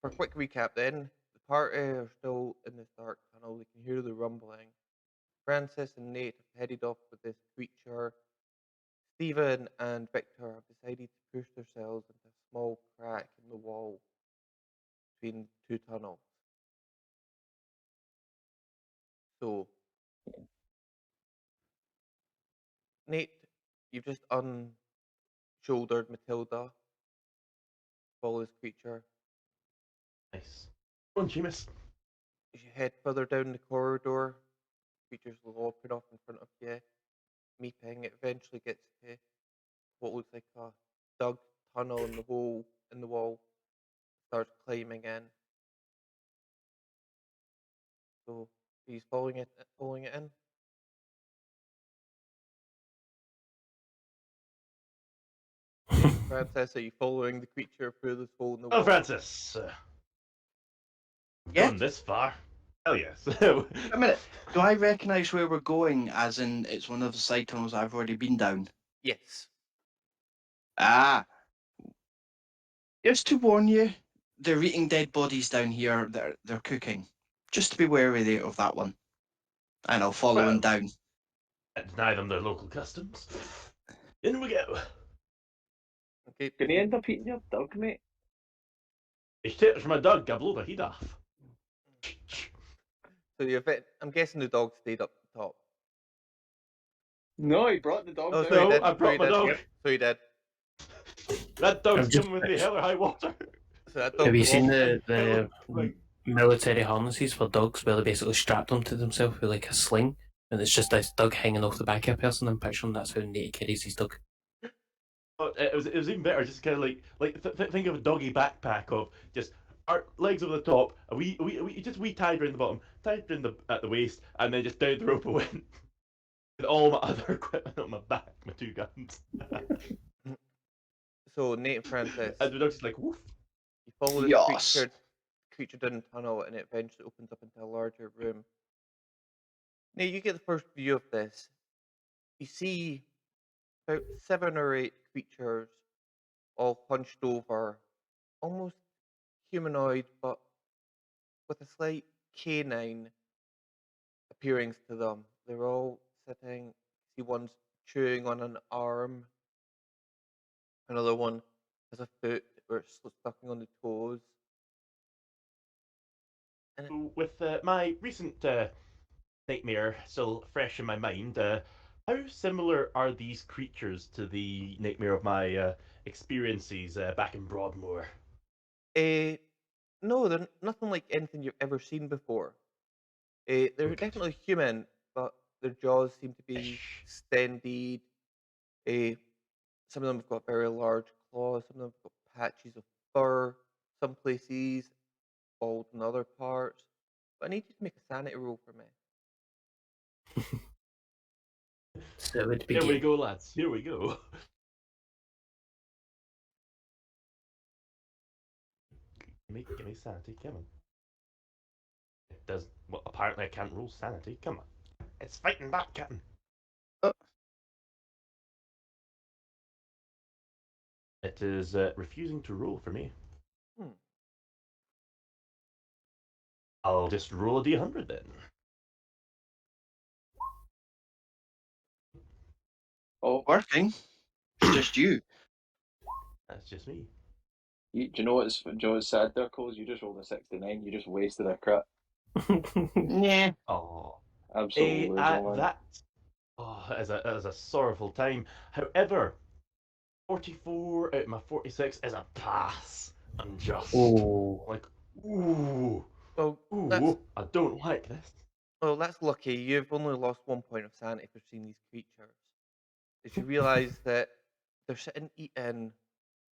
For a quick recap, then, the party are still in this dark tunnel. They can hear the rumbling. Francis and Nate have headed off with this creature. Stephen and Victor have decided to push themselves into a small crack in the wall between two tunnels. So, Nate, you've just unshouldered Matilda, follow this creature. Nice. Go on, Seamus. As you head further down the corridor, creature's loping off in front of you, meeping. It eventually gets to what looks like a dug tunnel in the hole in the wall. Starts climbing in. So he's following it in. Francis, are you following the creature through this hole in the wall? Oh, Francis. We've Yeah? gone this far. Hell yes. A minute. Do I recognise where we're going, as in it's one of the side tunnels I've already been down? Yes. Ah. Just to warn you, they're eating dead bodies down here. They're cooking. Just to be wary of that one. And I'll follow him down. Deny them their local customs. In we go. Okay. Can he end up eating your dog, mate? Ich take it from a dog, I blow the heat off. So I'm guessing the dog stayed up the top. No, he brought the dog Oh, down. so he No, did. I brought my dog. Yep, so he did. That dog's just- coming with me, hell or high water. So that dog Have you seen walked- the Like, military harnesses for dogs where they basically strap them to themselves with like a sling, and it's just this dog hanging off the back of a person? I'm picturing that's how Nate carries his dog. it was even better, just kind of think of a doggy backpack of just our legs over the top, we just tied around the bottom, tied around at the waist, and then just down the rope I went. With all my other equipment on my back, my two guns. So Nate and Francis, And the dog's just like, woof. you follow this Yes. creature down the tunnel, and it eventually opens up into a larger room. Nate, you get the first view of this. You see about 7 or 8 creatures, all hunched over, almost humanoid, but with a slight canine appearance to them. They're all sitting. See, one's chewing on an arm. Another one has a foot or it's sucking on the toes. And So with my recent nightmare still fresh in my mind, how similar are these creatures to the nightmare of my experiences back in Broadmoor? No, they're nothing like anything you've ever seen before. They're Okay. definitely human, but their jaws seem to be Ish. extended. Some of them have got very large claws. Some of them have got patches of fur. Some places bald in other parts. But I need you to make a sanity roll for me. So it would be Here we go, lads. Here we go. Give me sanity. Come on. It does. Well, apparently I can't roll sanity. Come on. It's fighting back, Captain. It is refusing to roll for me. Hmm. I'll just roll a d100 then. Oh, Working. It's just you. That's just me. do you know what's sad there, Coles? You just rolled a 69. You just wasted a crit. Yeah. Oh. Absolutely. man. That is a sorrowful time. However, 44 out of my 46 is a pass. Unjust. Oh, Like, ooh, Well, that's, I don't like this. well, that's lucky. You've only lost 1 point of sanity for seeing these creatures. As you realise that they're sitting eating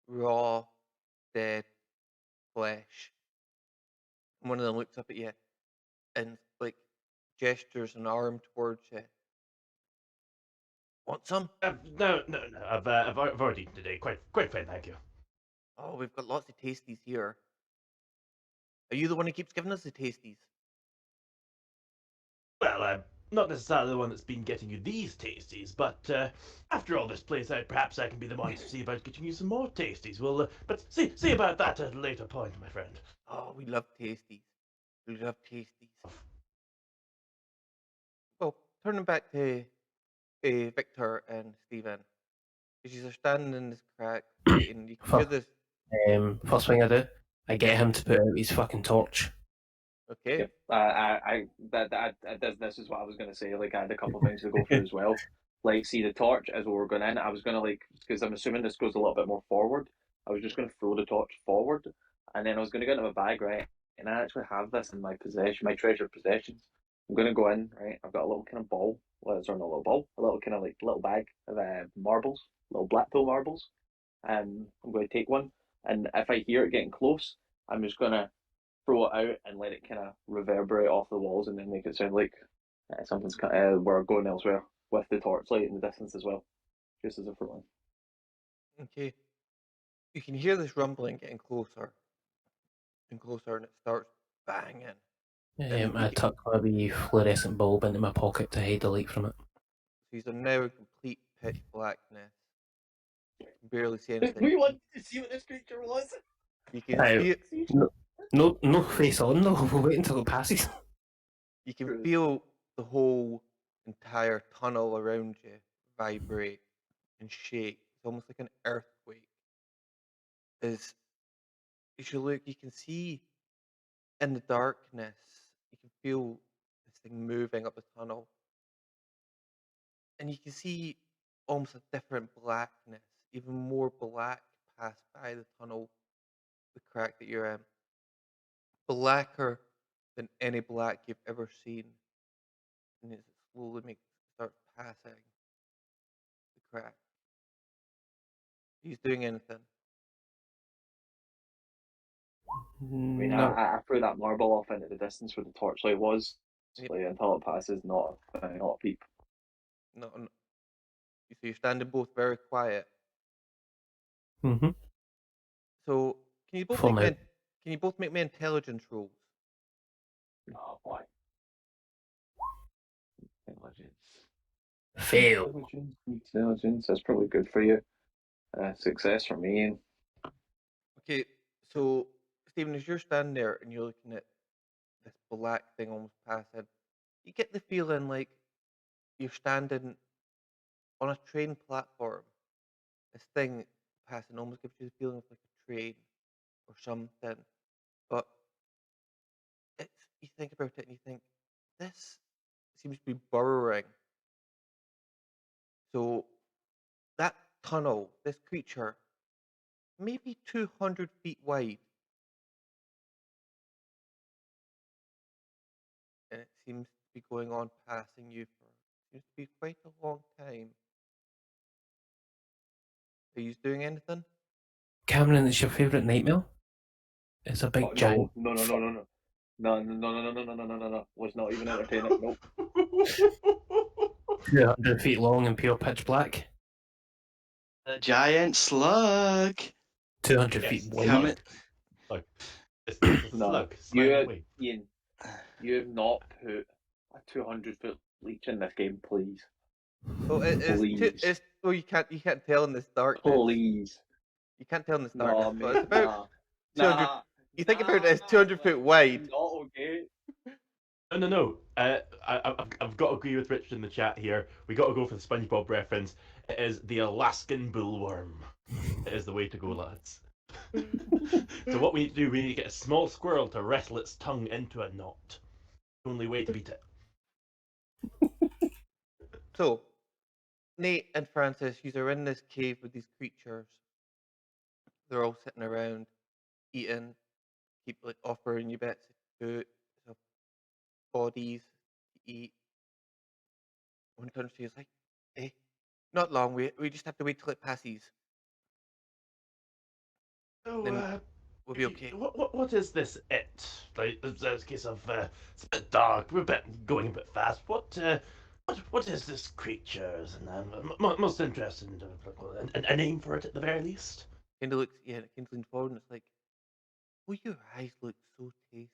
raw, dead flesh. And one of them looks up at you and like gestures an arm towards you. Want some? No. I've already eaten today. Quite fine, thank you. Oh, we've got lots of tasties here. Are you the one who keeps giving us the tasties? Well, not necessarily the one that's been getting you these tasties, but after all this plays out, perhaps I can be the one to see about getting you some more tasties. Well, but see about that at a later point, my friend. Oh, we love tasties. We love tasties. Well, turning back to Victor and Stephen. As are standing in this crack, waiting, you can hear this. First thing I do, I get him to put out his fucking torch. Okay. Yep. This is what I was going to say. Like, I had a couple of things to go through as well. Like, see the torch as we were going in. I was going to, like, because I'm assuming this goes a little bit more forward. I was just going to throw the torch forward, and then I was going to get into my bag, right? And I actually have this in my possession, my treasured possessions. I'm going to go in, right? I've got a little kind of ball. Well, it's not a little ball. A little kind of like little bag of marbles, little Blackpool marbles. I'm going to take one, and if I hear it getting close, I'm just going to throw it out and let it kind of reverberate off the walls, and then make it sound like something's we're going elsewhere with the torchlight in the distance as well, just as a front one. Okay. You can hear this rumbling getting closer and closer, and it starts banging. I tuck my wee fluorescent bulb into my pocket to hide the light from it. These are now in complete pitch blackness. You can barely see anything. We wanted to see what this creature was. You can Aye. feel, No face on though. We'll wait until it passes. you can feel the whole entire tunnel around you vibrate and shake. It's almost like an earthquake. As you look, you can see in the darkness, you can feel this thing moving up the tunnel. And you can see almost a different blackness, even more black pass by the tunnel, the crack that you're in. Blacker than any black you've ever seen. And it slowly starts passing the crack. He's doing anything. I mean, No. I threw that marble off into the distance where the torchlight was, Yep. like, until it passes, not a peep. No. So you're standing both very quiet. Mm-hmm. So can you both For make now. me, can you both make me intelligence rolls? Oh boy. Intelligence. Fail. Intelligence. That's probably good for you. Success for me. Okay, so Stephen, as you're standing there and you're looking at this black thing almost passing, you get the feeling like you're standing on a train platform. This thing passing almost gives you the feeling of like a train or something. But you think about it and you think, this seems to be burrowing. So that tunnel, this creature, maybe 200 feet wide. And it seems to be going on passing you for seems to be quite a long time. Are you doing anything? Cameron, it's your favourite nightmare? It's a big Oh, giant. no. No. Was not even entertaining. Nope. 200 feet long and pure pitch black. A giant slug. 200 Yes, feet slug. wide. Coming. Look, it's a No, slug. you, Slide away. Ian, you have not put a 200-foot leech in this game, please. Oh, Please. you can't tell in this darkness. Please. You can't tell in this No, darkness. But it's mate, about nah. 200. You think about it as 200 foot wide. Not okay. No. I've got to agree with Richard in the chat here. We got to go for the SpongeBob reference. It is the Alaskan bullworm. It is the way to go, lads. So what we need to do, we need to get a small squirrel to wrestle its tongue into a knot. The only way to beat it. So, Nate and Francis, you are in this cave with these creatures. They're all sitting around, eating, keep like offering you bits of food, of bodies to eat. One turns to you, is like, not long. We just have to wait till it passes. So, Then we'll be okay. What is this it? Like, there's a case of it's a bit dark. We're going a bit fast. What is this creature? And I'm most interested in a name for it at the very least. Kind of looks, yeah, it kind of leans forward and it's like, oh, your eyes look so tasty.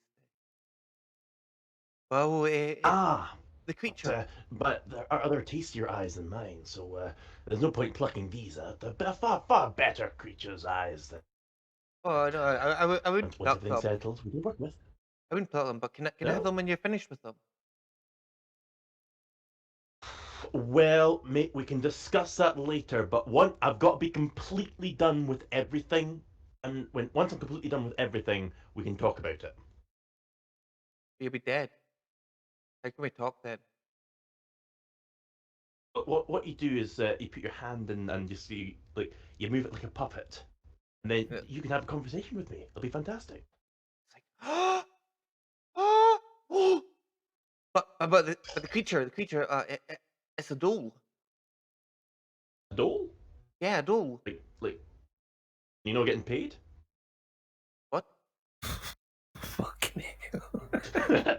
Well, Ah, the creature. But there are other tastier eyes than mine, so there's no point plucking these out. They're far better creatures' eyes than Oh no, I wouldn't once pluck everything them. settles, we can work with. I wouldn't pluck them, but can I have No? them when you're finished with them? Well, mate, we can discuss that later, but I've got to be completely done with everything, and once I'm completely done with everything, we can talk about it. You'll be dead. How can we talk then? But what you do is you put your hand in and you see, like, you move it like a puppet, and then Yeah. you can have a conversation with me. It'll be fantastic. It's like, oh. But the creature, it's a doll. A doll? Yeah, a doll. Like, you know, getting paid? What? Fucking hell.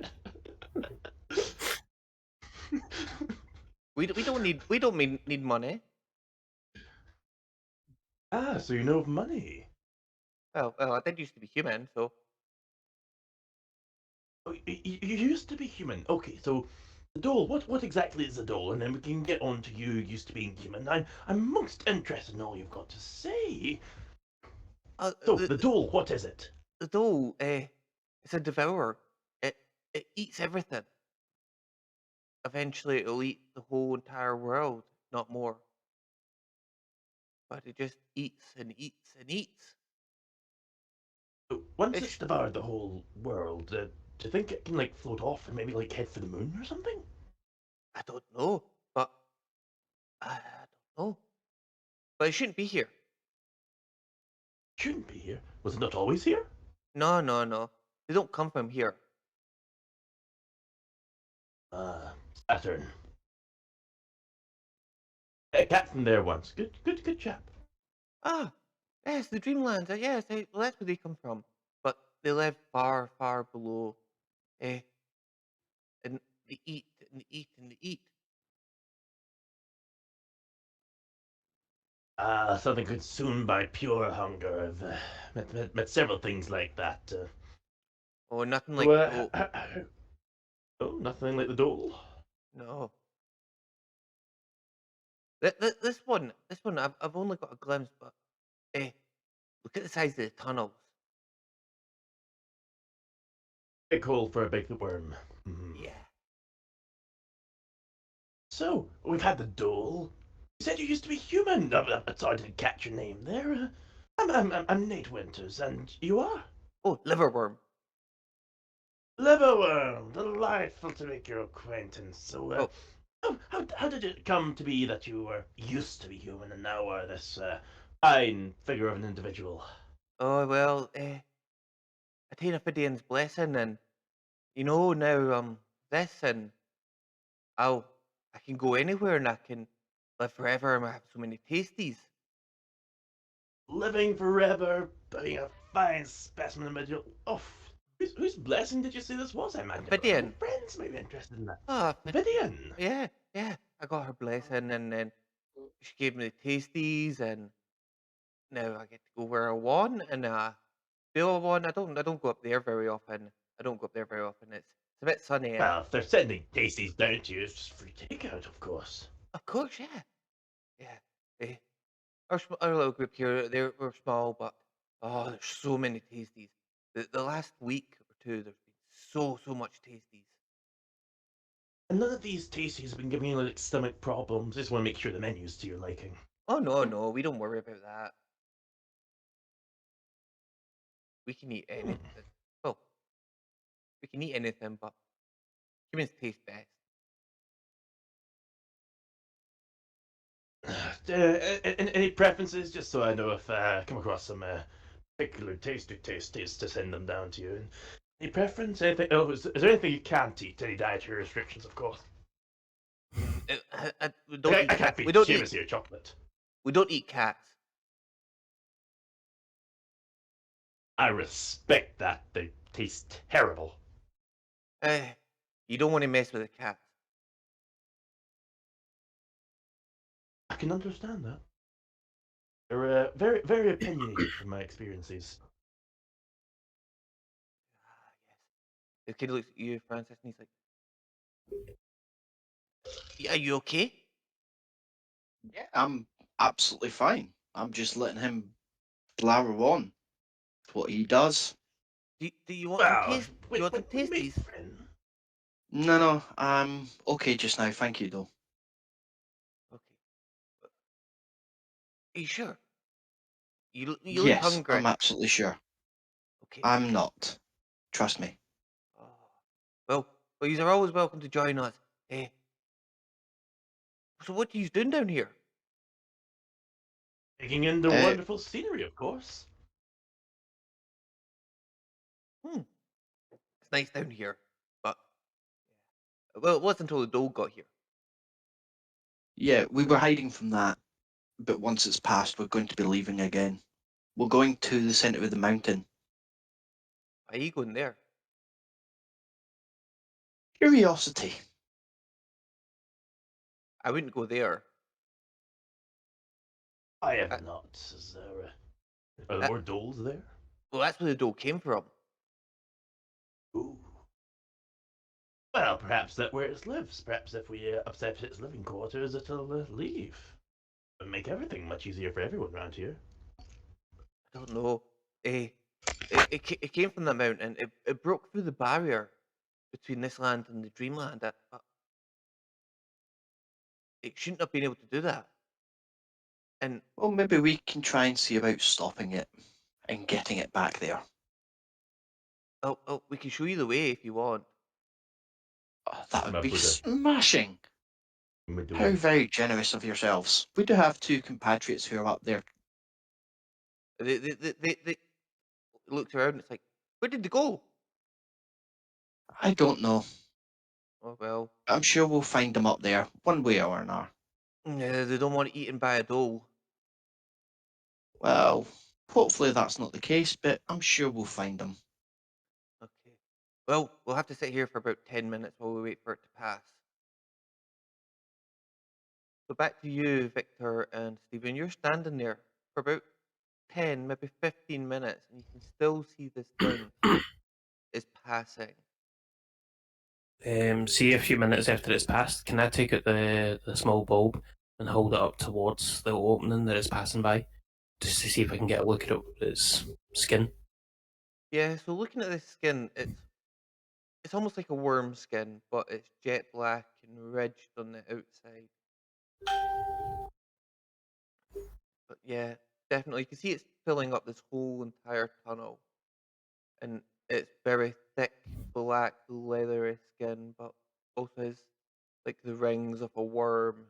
We don't need money. Ah, so you know of money. Well, I did used to be human, so Oh, you used to be human. Okay, so the doll. What exactly is the doll? And then we can get on to you used to being human. I'm most interested in all you've got to say. So the doll, what is it? the doll, it's a devourer. It eats everything. Eventually, it'll eat the whole entire world, not more. But it just eats and eats and eats. Once It's- it's devoured the whole world, do you think it can like float off and maybe like head for the moon or something? I don't know, but I don't know. But it shouldn't be here. Shouldn't be here. Was it not always here? No. They don't come from here. Ah, Saturn. Captain there once. Good chap. Ah, yes, the Dreamlands. Yes, well, that's where they come from. But they live far, far below. Eh, and they eat and they eat and they eat. Ah, something consumed by pure hunger. I've met several things like that. Oh, nothing like So, oh, oh, nothing like the doll. no. This one, I've only got a glimpse, but look at the size of the tunnels. Big hole for a big worm. Mhm. Yeah. So, we've had the doll. You said you used to be human. Sorry, I didn't catch your name there. I'm Nate Winters, and you are? Oh, liverworm. Liverworm. Delightful to make your acquaintance. So, Oh, how did it come to be that you were used to be human and now are this fine figure of an individual? oh well. Attain a Fidian's blessing, and now this, and I can go anywhere, and I can live forever, and I have so many tasties. Living forever, being a fine specimen individual. Oh, whose blessing did you say this was? I might have Vidian. friends might be interested in that. Ah, Vidian. yeah. I got her blessing, and then she gave me the tasties, and now I get to go where I want, and feel I want. I don't go up there very often. It's a bit sunny. Well, if they're sending tasties down to you, it's just free takeout, of course. Of course, yeah. Our little group here, we're small, but there's so many tasties. The last week or two, there's been so much tasties. And none of these tasties have been giving you like stomach problems. I just want to make sure the menu's to your liking. Oh no, we don't worry about that. We can eat anything. Well, we can eat anything, but humans taste best. Any preferences, just so I know if I come across some particular tasties to send them down to you. And any preference? Anything? Oh, is there anything you can't eat? Any dietary restrictions, of course. We don't eat I can't cats. be We don't Seamus eat. here, chocolate. We don't eat cats. I respect that. They taste terrible. You don't want to mess with the cats. I can understand that. They're very opinionated from my experiences. Yes. The kid looks at you, Francis, and he's like, Are you okay? Yeah, I'm absolutely fine. I'm just letting him blabber on. It's what he does. Do you want some Well, taste? Do you wait, want some what do you mean, tasties? friend? No, I'm okay just now. Thank you, though. Okay. Are you sure? You look Yes, hungry. I'm absolutely sure. Okay. I'm not. Trust me. Oh. Well, you are always welcome to join us. Eh. So what are you doing down here? Taking in the Uh, wonderful scenery, of course. Hmm. It's nice down here, but well, it wasn't until the dog got here. yeah, we were hiding from that, but once it's passed, we're going to be leaving again. We're going to the centre of the mountain. Why are you going there? Curiosity. I wouldn't go there. I have Uh, not. Is there, are there uh, more dolls there? well, that's where the dog came from. Ooh. Well, perhaps that's where it lives. Perhaps if we upset its living quarters, it'll leave. And make everything much easier for everyone around here. I don't know. Eh. It came from the mountain. It broke through the barrier between this land and the dreamland. It shouldn't have been able to do that. And Well, maybe we can try and see about stopping it and getting it back there. we can show you the way if you want. Oh, that Come would up be with a smashing. How very generous of yourselves. We do have two compatriots who are up there. They looked around and it's like, where did they go? I don't know. Oh well, I'm sure we'll find them up there, one way or another. yeah, they don't want eaten by a doll. Well, hopefully that's not the case, but I'm sure we'll find them. Okay. Well, we'll have to sit here for about 10 minutes while we wait for it to pass. So back to you, Victor and Stephen. You're standing there for about 10, maybe 15 minutes, and you can still see this thing is passing. See, a few minutes after it's passed, can I take out the small bulb and hold it up towards the opening that it's passing by, just to see if I can get a look at its skin? Yeah, so looking at this skin, it's almost like a worm skin, but it's jet black and ridged on the outside. But yeah, definitely, you can see it's filling up this whole entire tunnel, and it's very thick, black, leathery skin, but also has like the rings of a worm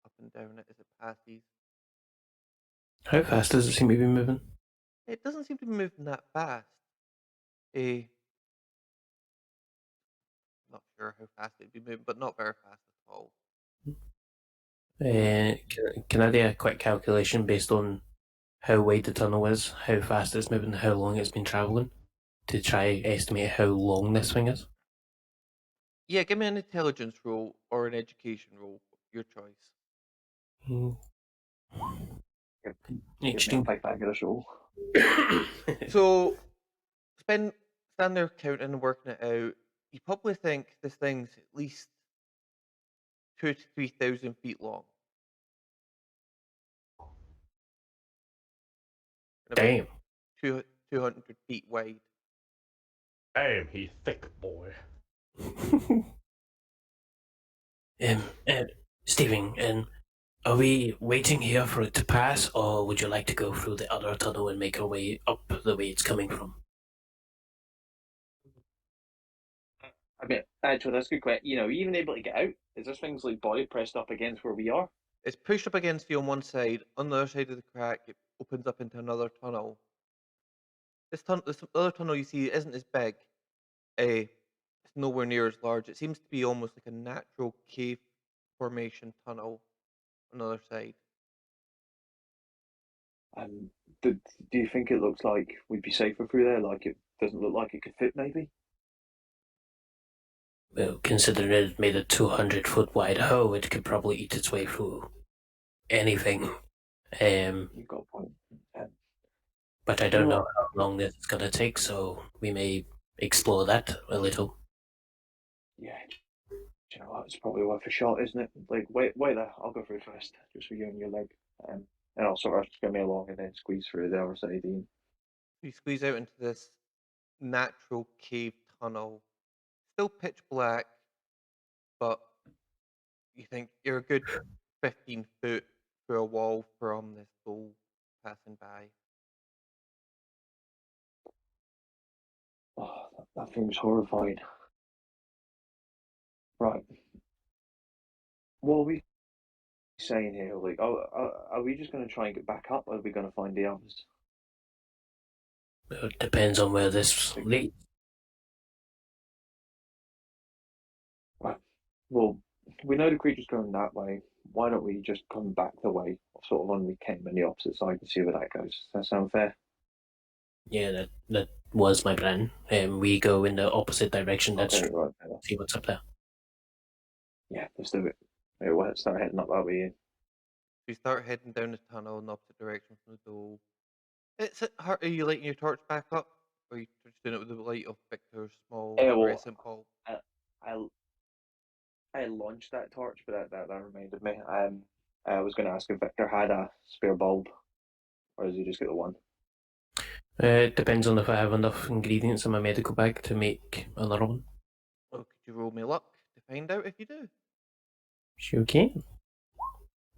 up and down it as it passes. How fast does it seem to be moving? It doesn't seem to be moving that fast. Eh, not sure how fast it'd be moving, but not very fast at all. Can I do a quick calculation based on how wide the tunnel is, how fast it's moving, how long it's been travelling, to try estimate how long this thing is? Yeah, give me an intelligence roll or an education roll, your choice. Hmm. Give me a Interesting. Pythagoras roll. So, stand there counting and working it out. You probably think this thing's at least 2 to 3,000 feet long. And about Damn. 200 feet wide. Damn, he thick boy. Stephen, are we waiting here for it to pass, or would you like to go through the other tunnel and make our way up the way it's coming from? I mean, actually, that's a good question. Are you even able to get out? Is this thing's like body pressed up against where we are? It's pushed up against you on one side. On the other side of the crack, it opens up into another tunnel. This other tunnel you see isn't as big. It's nowhere near as large. It seems to be almost like a natural cave formation tunnel on the other side. And do you think it looks like we'd be safer through there? Like it doesn't look like it could fit, maybe? Well, considering it made a 200-foot wide hole, it could probably eat its way through anything. You've got a point. But I don't know how long this is going to take, so we may explore that a little. Yeah. Do you know what? It's probably worth a shot, isn't it? Like, wait there. I'll go through first, just for you and your leg. And I'll sort of just get me along and then squeeze through the other side, Ian. You squeeze out into this natural cave tunnel, still pitch black, but you think you're a good 15 foot through a wall from this bull passing by. Oh, that thing's horrifying. Right. What are we saying here? Like, are we just going to try and get back up, or are we going to find the others? It depends on where this leads. Right. Well, we know the creature's going that way. Why don't we just come back the way, sort of when we came on the opposite side, and see where that goes? Does that sound fair? Yeah, that was my plan. We go in the opposite direction. Let's Okay, right. see what's up there. Yeah, let's do it. Maybe we'll start heading up that way. Ian. You start heading down the tunnel in the opposite direction from the door. Are you lighting your torch back up? Or are you just doing it with the light of Victor's small well, fluorescent bulb? I launched that torch, but that reminded me. I was going to ask if Victor had a spare bulb, or does he just get the one? It depends on if I have enough ingredients in my medical bag to make another one. Well, could you roll me luck to find out if you do? Sure can.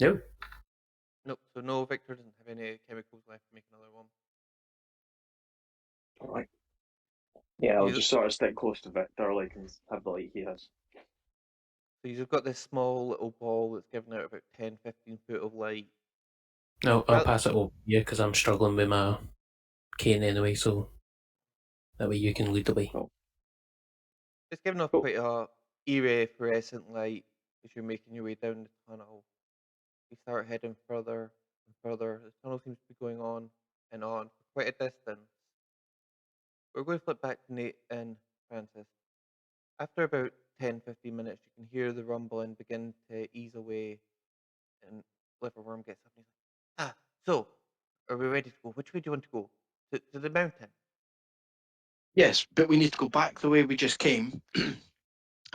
No. Nope, so no, Victor doesn't have any chemicals left to make another one. All right. Yeah, I'll You- just sort of stick close to Victor, like, and have the light he has. So you've got this small little ball that's giving out about 10, 15 foot of light. No, I'll Well- pass it over you because I'm struggling with my cane anyway, so that way you can lead the way. It's giving off Cool. quite a eerie fluorescent light as you're making your way down the tunnel. You start heading further and further. The tunnel seems to be going on for quite a distance. We're going to flip back to Nate and Francis. After about 10, 15 minutes, you can hear the rumbling begin to ease away, and Liverworm gets up and he's like, so, are we ready to go? Which way do you want to go? To the mountain? Yes, but we need to go back the way we just came,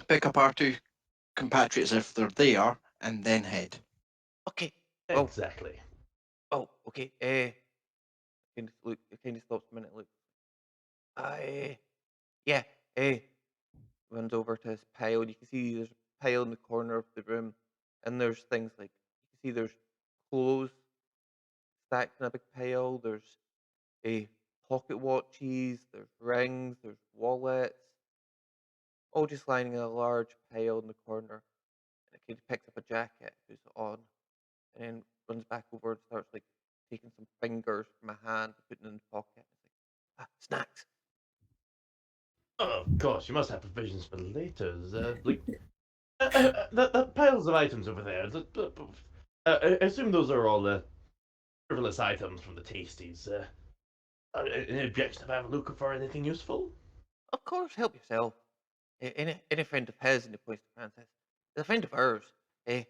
pick up our two compatriots if they're there, and then head. Okay. Oh, Exactly. Okay. Kind of stops a minute. Look. Yeah. Runs over to his pile. You can see there's a pile in the corner of the room, and there's things like you can see there's clothes stacked in a big pile. There's pocket watches. There's rings. There's wallets. All just lying in a large pile in the corner. And the kid picks up a jacket, puts it on, and then runs back over and starts like taking some fingers from a hand and putting it in the pocket. It's like, snacks. Oh gosh, you must have provisions for later. The piles of items over there. I assume those are all the frivolous items from the tasties. Any objection if I'm looking for anything useful? Of course, help yourself. Any friend of his, and he points to Francis, is a friend of ours. Oh,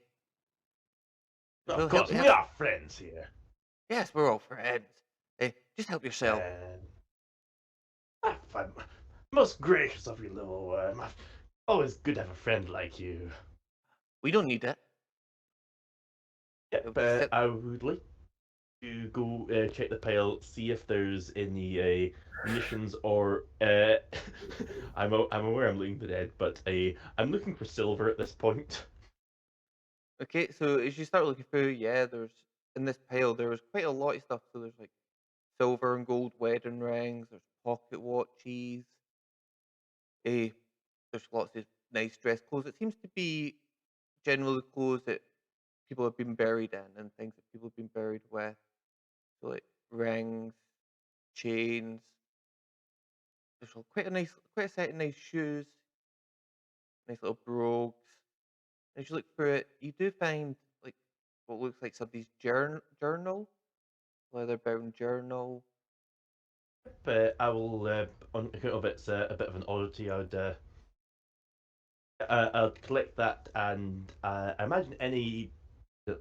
Well, of course, help- we are friends here. Yes, we're all friends. Just help yourself. Fine. Most gracious of you, little worm. Always good to have a friend like you. We don't need it. Yeah, It'll be but sit- I would like to go check the pile, see if there's any munitions or I'm aware I'm looking for dead, but I'm looking for silver at this point. Okay, so as you start looking through, there's in this pile there was quite a lot of stuff. So there's like silver and gold wedding rings. There's pocket watches. There's lots of nice dress clothes. It seems to be generally clothes that people have been buried in and things that people have been buried with. So like rings, chains. There's quite a set of nice shoes, nice little brogues. As you look through it, you do find like what looks like somebody's journal, leather bound journal. But I will, on account of it's a bit of an oddity, I'll collect that, and I imagine any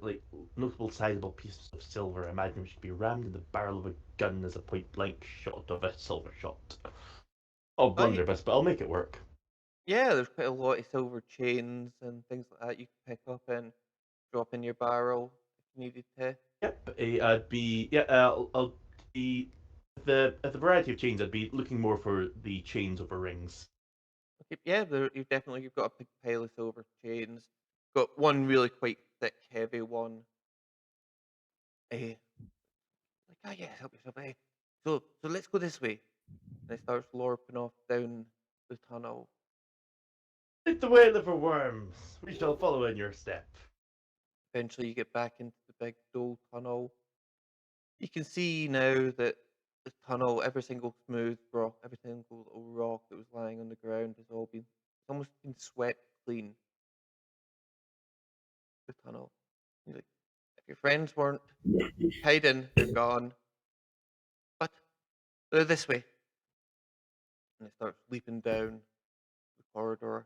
like notable sizable pieces of silver, I imagine should be rammed in the barrel of a gun as a point blank shot of a silver shot. Oh, blunderbuss, but I'll make it work. Yeah, there's quite a lot of silver chains and things like that you can pick up and drop in your barrel if you needed to. Yep, I'd be I'll be the variety of chains. I'd be looking more for the chains over rings. Okay, yeah, you've got a big pile of silver chains. Got one really quite thick, heavy one. Like, oh yeah, help yourself. So let's go this way. And it starts lorping off down the tunnel. Lead the way, liver worms. We shall follow in your step. Eventually, you get back into the big dull tunnel. You can see now that the tunnel, every single smooth rock, every single little rock that was lying on the ground has all been, it's almost been swept clean. The tunnel. You're like, if your friends weren't hiding, they're gone. But they're this way. And it starts leaping down the corridor.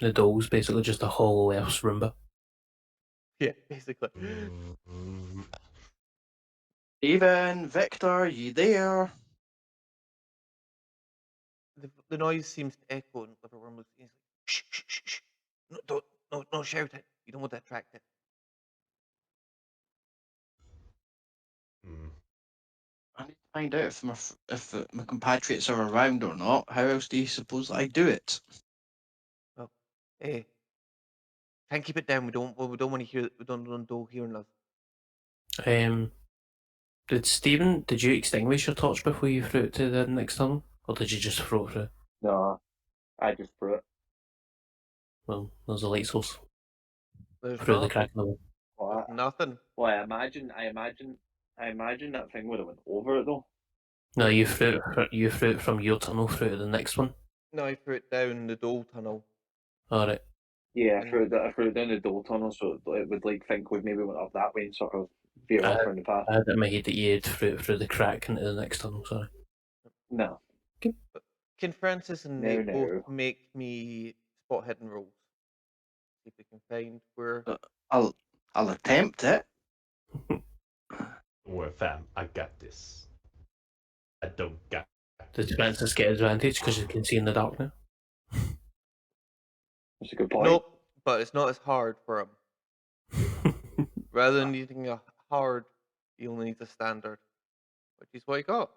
The doll's basically just a hollow elf's Roomba. Yeah, basically. Steven, Victor, you there? The noise seems to echo, and Liverworm looks. He's like, shh, shh, shh, shh. No, don't shout it. You don't want to attract it. I need to find out if my compatriots are around or not. How else do you suppose I do it? Well, hey, try and keep it down. We don't want to hear. We don't want Dole hearing us. Did you extinguish your torch before you threw it to the next tunnel? Or did you just throw it through? No, I just threw it. Well, there's a light source There's through the not, crack in the wall. What? nothing. Well, I imagine that thing would have went over it though. No, you threw it from your tunnel through to the next one. No, I threw it down the Dole tunnel. Alright. Yeah, I threw it down the Dole tunnel, so it would like think we maybe went up that way and sort of veer off from the path. I had it in my head that you had threw it through the crack into the next tunnel, sorry. No. Can Francis and No, Nate no. both make me spot hidden rolls? See if we can find where. I'll attempt it. Don't worry, fam. I got this. I don't got. Did Francis get advantage because you can see in the dark now? That's a good point. Nope, but it's not as hard for him. Rather than needing a hard, he only needs a standard, which is what he got.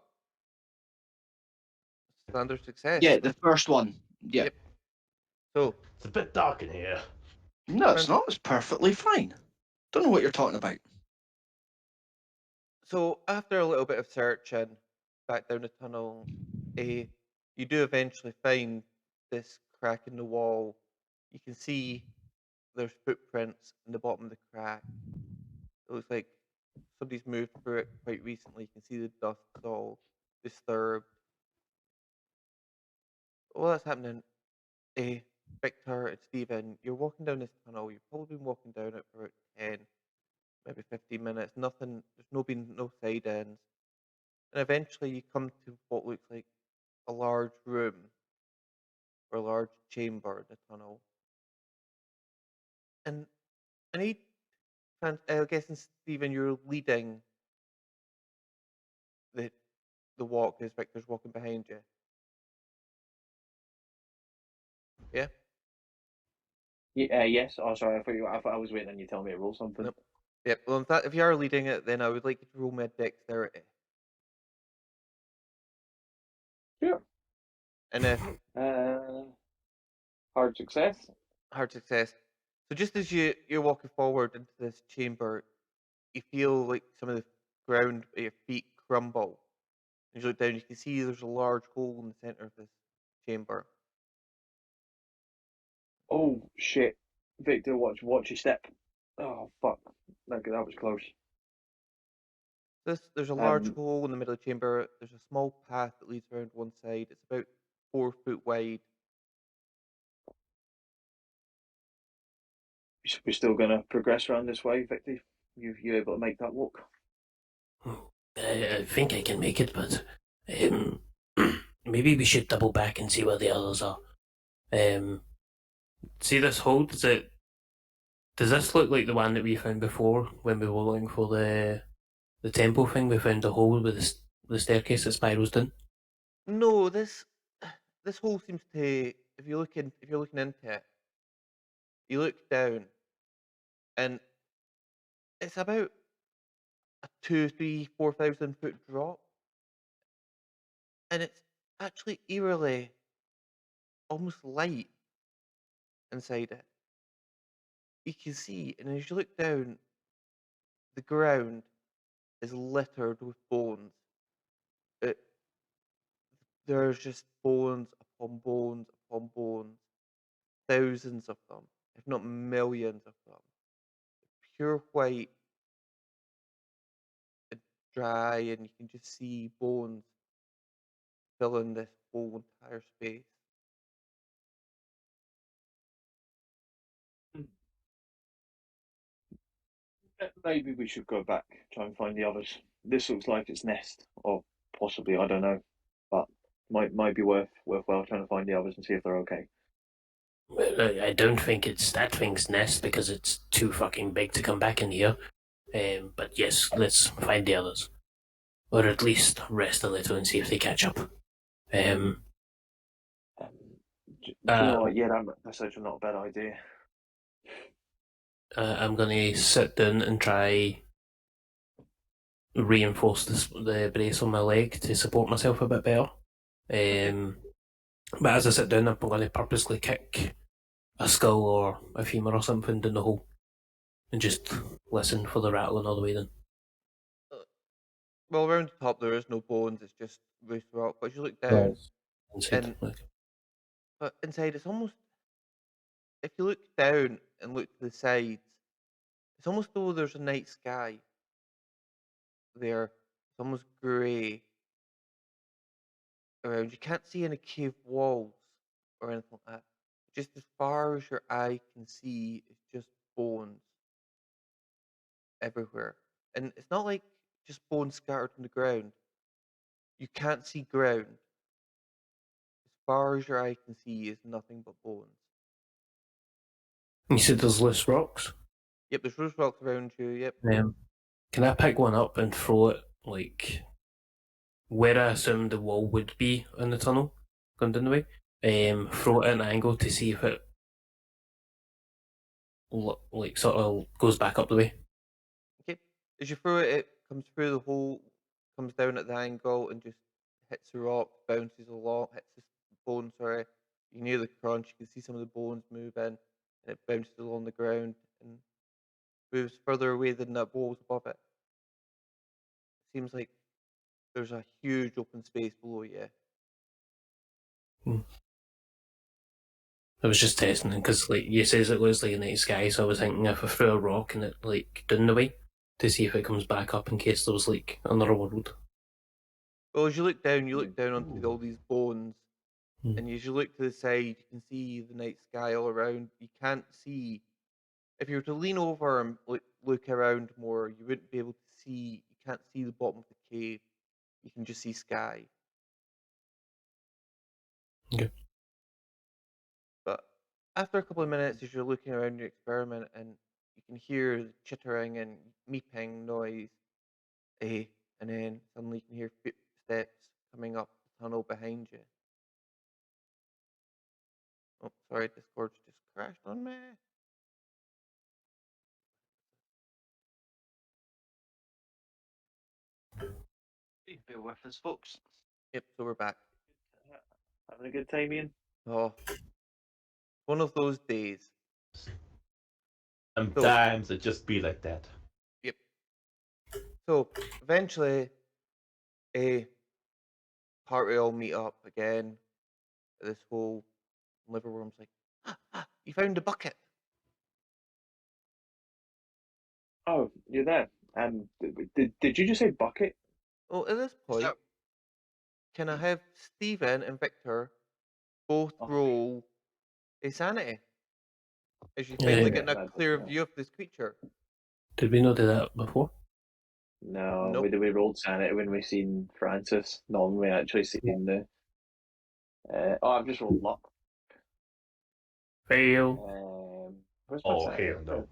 Standard success. Yeah, the first one. Yeah. Yep. So, It's a bit dark in here. No, it's not. It's perfectly fine. Don't know what you're talking about. so after a little bit of searching back down the tunnel, you do eventually find this crack in the wall. You can see there's footprints in the bottom of the crack. It looks like somebody's moved through it quite recently. You can see the dust is all disturbed. While that's happening, Victor and Stephen, you're walking down this tunnel. You've probably been walking down it for about 10, maybe 15 minutes. Nothing, there's been no side ends. And eventually you come to what looks like a large room or a large chamber in the tunnel. And I need, I'm guessing, Stephen, you're leading the walk as Victor's walking behind you. Yeah? Yes. Oh, sorry. I thought I was waiting on you to tell me to roll something. Nope. Yep. Well, if you are leading it, then I would like you to roll me a dexterity. Sure. And if Hard success. hard success. So just as you're walking forward into this chamber, you feel like some of the ground at your feet crumble. As you look down, you can see there's a large hole in the center of this chamber. Oh shit, Victor, watch your step. Oh fuck, that was close. There's a large hole in the middle of the chamber. There's a small path that leads around one side. It's about 4 foot wide. We're still gonna progress around this way, Victor. You able to make that walk? I think I can make it, but maybe we should double back and see where the others are. See this hole? Does this look like the one that we found before when we were looking for the temple thing? We found a hole with the staircase that spirals down. No, this hole seems to if you're looking into it, you look down, and it's about a 2, 3, 4,000 foot drop, and it's actually eerily almost light inside it. You can see, and as you look down, the ground is littered with bones. It, there's just bones upon bones upon bones, thousands of them, if not millions of them. Pure white and dry, and you can just see bones filling this whole entire space. Maybe we should go back, try and find the others. This looks like its nest, or possibly, I don't know, but might be worthwhile trying to find the others and see if they're okay. Well, I don't think it's that thing's nest because it's too fucking big to come back in here. But yes, let's find the others. Or at least rest a little and see if they catch up. Do you know what? Yeah, that's actually not a bad idea. I'm going to sit down and try reinforce the brace on my leg to support myself a bit better. But as I sit down, I'm going to purposely kick a skull or a femur or something down the hole and just listen for the rattling all the way down. Well, around the top there is no bones; it's just loose rock. But as you look down, Inside. And- but inside it's almost. If you look down and look to the sides, it's almost though there's a night sky there. It's almost grey around. You can't see any cave walls or anything like that. Just as far as your eye can see, it's just bones everywhere. And it's not like just bones scattered on the ground. You can't see ground. As far as your eye can see is nothing but bones. You said there's loose rocks? Yep, there's loose rocks around you, yep. Can I pick one up and throw it, like, where I assume the wall would be in the tunnel, going down the way? Throw it at an angle to see if it, like, sort of goes back up the way. Okay. As you throw it, it comes through the hole, comes down at the angle and just hits the rock, bounces along, hits the bone, sorry. You can hear the crunch, you can see some of the bones move in, and it bounces along the ground and moves further away than that wall's above it. Seems like there's a huge open space below you. I was just testing it because, like, you says it looks like a night sky, so I was thinking if I threw a rock and it, like, down the way to see if it comes back up in case there was, like, another world. Well, as you look down onto all these bones, Hmm. and as you look to the side, you can see the night sky all around. You can't see. If you were to lean over and look around more, you wouldn't be able to see. You can't see the bottom of the cave. You can just see sky. Okay. But after a couple of minutes, as you're looking around your experiment, and you can hear the chittering and meeping noise, and then suddenly you can hear footsteps coming up the tunnel behind you. Oh, sorry, Discord's just crashed on me. Bear with us, folks. Yep, so we're back. Having a good time, Ian? Oh, one of those days. Sometimes it just be like that. Yep. So eventually, a party all meet up again. This whole liverworm's like, you found the bucket. Oh, you're there. Did you just say bucket? Oh, at this point, So- can I have Stephen and Victor both Oh. roll a sanity? As you Yeah, finally yeah. get a That's clear okay. view of this creature. Did we not do that before? No, Nope. we rolled sanity when we seen Francis. Not when we actually seen the. I've just rolled luck. Fail. Where's my Oh, sanity? hell no.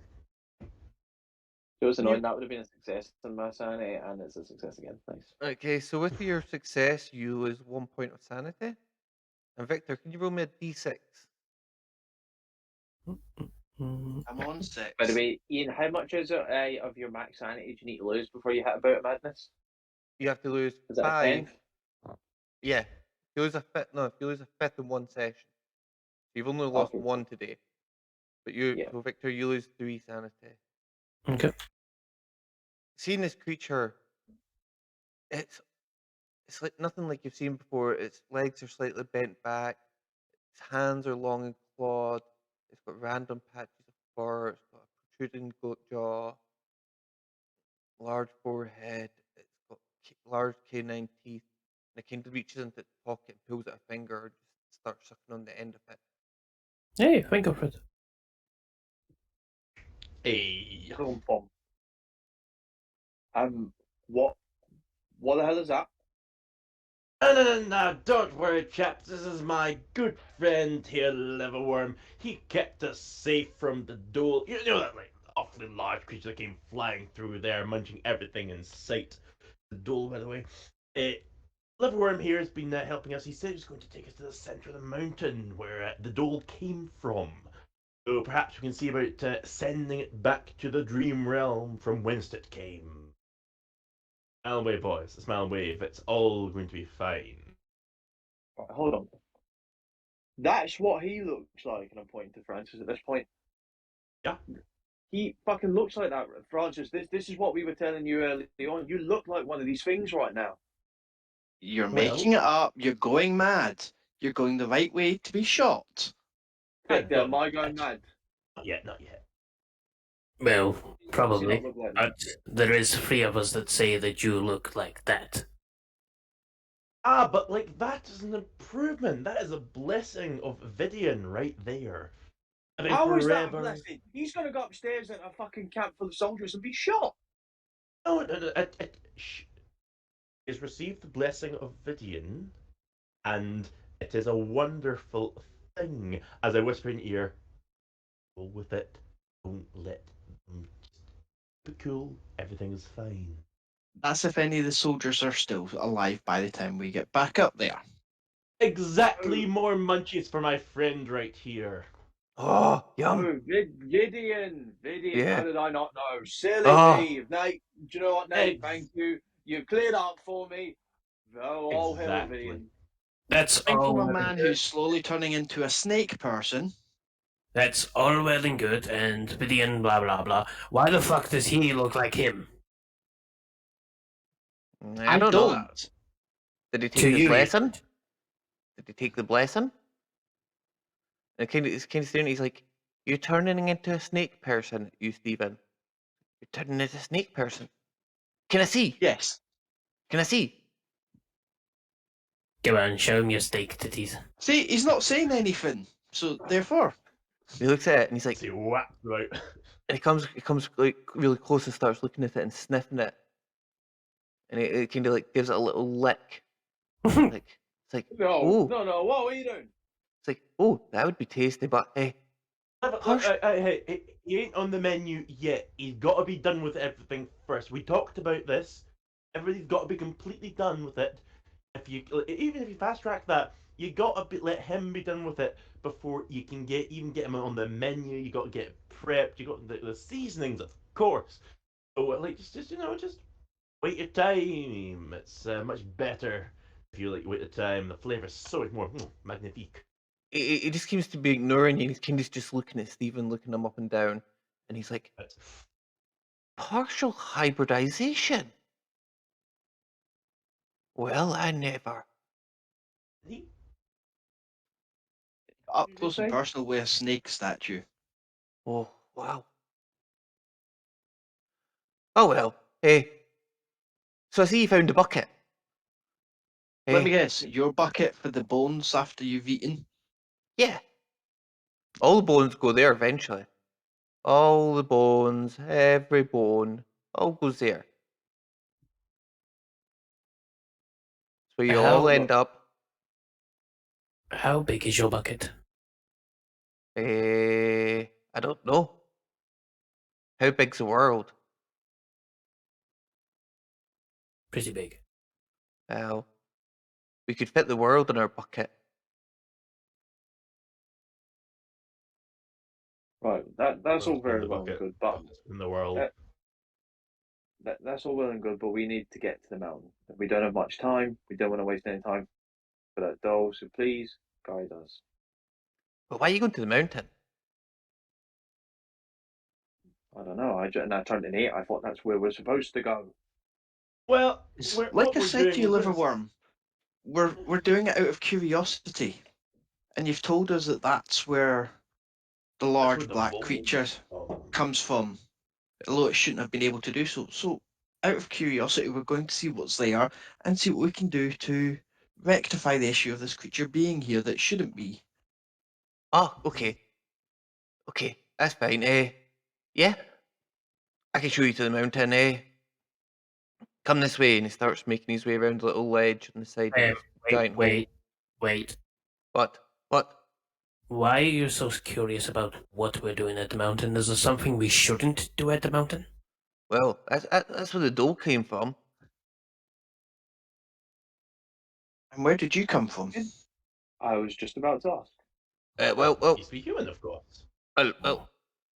So it's annoying. That would have been a success in my sanity, and it's a success again. Nice. Okay, so with your success, you lose 1 point of sanity. And Victor, can you roll me a d6? I'm on 6. By the way, Ian, how much is it of your max sanity do you need to lose before you hit a bout of madness? You have to lose Is that a 5. 10? Yeah. If you lose a fifth, no, if you lose a fifth in one session. You've only lost Okay. 1 today. But Yeah. so Victor, you lose 3 sanity. Okay. Seeing this creature, it's like nothing like you've seen before. Its legs are slightly bent back. Its hands are long and clawed. It's got random patches of fur. It's got a protruding jaw, large forehead. It's got large canine teeth. And it kind of reaches into its pocket and pulls out a finger and just starts sucking on the end of it. Hey, finger fruit. Hey. Boom, boom. What the hell is that? No, don't worry, chaps. This is my good friend here, Liverworm. He kept us safe from the dole. You know that, like, awfully large creature that came flying through there, munching everything in sight. The dole, by the way. Liverworm here has been helping us. He said he was going to take us to the centre of the mountain where the dole came from. So perhaps we can see about sending it back to the dream realm from whence it came. Smile and wave, boys. Smile and wave. It's all going to be fine. Right, hold on. That's what he looks like, and I'm pointing to Francis at this point. Yeah. He fucking looks like that, Francis. This is what we were telling you early on. You look like one of these things right now. You're Well- making it up. You're going mad. You're going the right way to be shot. Victor, am I Not going yet. mad? Not yet, not yet. Well, Does he probably. not look like that? But there is 3 of us that say that you look like that. Ah, but like that is an improvement. That is a blessing of Vidian right there. I mean, How is that a forever- blessing? He's going to go upstairs in a fucking camp full of soldiers and be shot. No, is received the blessing of Vidian, and it is a wonderful thing. As I whisper in your ear, go with it. Don't let them. Just be cool. Everything is fine. That's if any of the soldiers are still alive by the time we get back up there. Exactly, more munchies for my friend right here. Oh, yum. Oh, Gideon. Yeah. How did I not know? Silly Oh. me. Nate, do you know what, Nate? Ex- Thank you. You've cleared up for me. Oh, all hail Exactly. Gideon. That's I'm all. from a well man and who's good. slowly turning into a snake person. That's all well and good, and Bidian blah blah blah. Why the fuck does he look like him? I don't know. don't. Did he To take the you, blessing? Did he take the blessing? And it's kind of staring. He's like, "You're turning into a snake person, you Stephen. You're turning into a snake person. Can I see? Yes. Can I see?" Go on, show him your steak titties. See, he's not saying anything. So therefore, He looks at it and he's like, See what? Right. and he comes like really close and starts looking at it and sniffing it, and it kind of like gives it a little lick. Like it's like, No, oh, no. What are you doing? it's like, oh, that would be tasty, but hey, Look, Hush. hey, he ain't on the menu yet. He's got to be done with everything first. We talked about this. Everybody's got to be completely done with it. Even if you fast track that, you got to let him be done with it before you can get him on the menu. You got to get it prepped. You got the seasonings, of course. So like just wait your time. It's much better if you like wait your time. The flavor's so much more magnifique. he just seems to be ignoring you. He's kind of just looking at Stephen, looking him up and down, and he's like, But partial hybridization. Well, I never. he- up Did you close and say? personal with a snake statue. Oh, wow. Oh well. Hey. So I see you found a bucket. Let me Hey. guess, your bucket for the bones after you've eaten? Yeah. All the bones go there eventually. All the bones, every bone, all goes there. So you'll all How- end up. How big is your bucket? I don't know. How big's the world? Pretty big. Well, we could fit the world in our bucket. Right, that's all Throw very the well and bucket good, but in the world. that's all well and good. But we need to get to the mountain. We don't have much time. We don't want to waste any time for that doll. So please guide us. But why are you going to the mountain? I don't know. And I turned an 8. I thought that's where we're supposed to go. Well, Like what I we're said doing, to you, we're doing- Liverworm, we're doing it out of curiosity, and you've told us that that's where the that's large where the black mold creature comes. comes from, although it shouldn't have been able to do so. So, out of curiosity, we're going to see what's there and see what we can do to rectify the issue of this creature being here that shouldn't be. Oh, okay. Okay, that's fine. Yeah, I can show you to the mountain. Come this way, and he starts making his way around the little ledge on the side of this giant hole. Wait. What? What? Why are you so curious about what we're doing at the mountain? Is there something we shouldn't do at the mountain? Well, that's where the doll came from. And where did you come from? I was just about to ask. Well, You speak human, of course. well,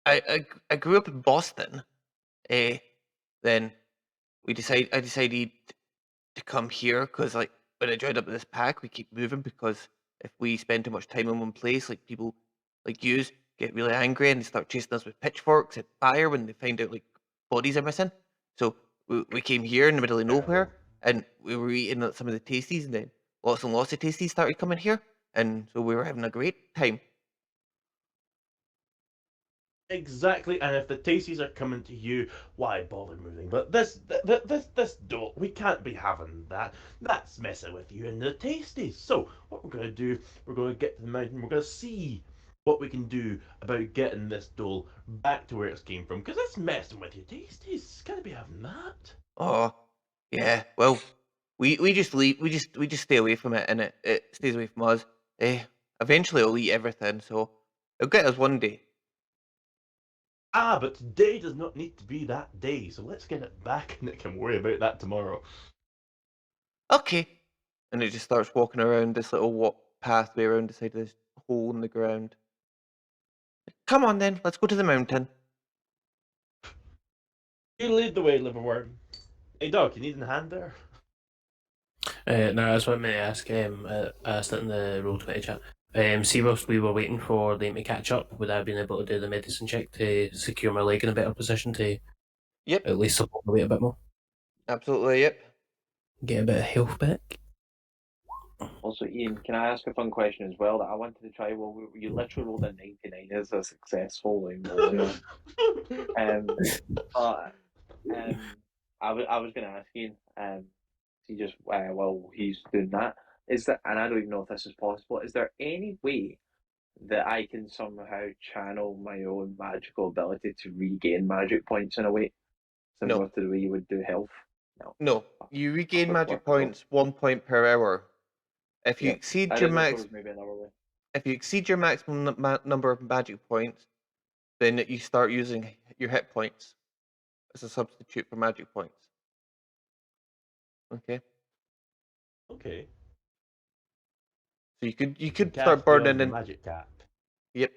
I grew up in Boston. Then I decided to come here because, like, when I joined up with this pack, we keep moving because if we spend too much time in one place, like, people like yous get really angry and they start chasing us with pitchforks and fire when they find out, like, bodies are missing. So we came here in the middle of nowhere and we were eating some of the tasties, and then lots and lots of tasties started coming here, and so we were having a great time. Exactly, and if the tasties are coming to you, why bother moving? But this doll, we can't be having that. That's messing with you and the tasties. So what we're going to do, we're going to get to the mountain. We're going to see what we can do about getting this doll back to where it came from, because it's messing with your tasties. Can't be having that. Oh, yeah. Well, we just leave. We just stay away from it, and it stays away from us. Eventually, it'll eat everything, so it'll get us one day. Ah, but today does not need to be that day, so let's get it back and it can worry about that tomorrow. Okay. And it just starts walking around this little pathway around the side of this hole in the ground. Come on, then. Let's go to the mountain. You lead the way, Liverworm. Hey, dog, you need a hand there? No, that's what I meant to ask. I asked it in the Roll20 chat. See, whilst we were waiting for them to catch up, would I have been able to do the medicine check to secure my leg in a better position to Yep. at least support my weight a bit more? Absolutely, yep. Get a bit of health back? Also, Ian, can I ask a fun question as well that I wanted to try? Well, you literally rolled a 99 as a successful roll. I was going to ask Ian, he just, while he's doing that, is that, and I don't even know if this is possible, is there any way that I can somehow channel my own magical ability to regain magic points in a way, similar to the way you would do health? No. You regain magic points 1 point per hour. If you exceed your if you exceed your maximum number of magic points, then you start using your hit points as a substitute for magic points. Okay. Okay. So you could Cast start burning the in. magic cap. Yep.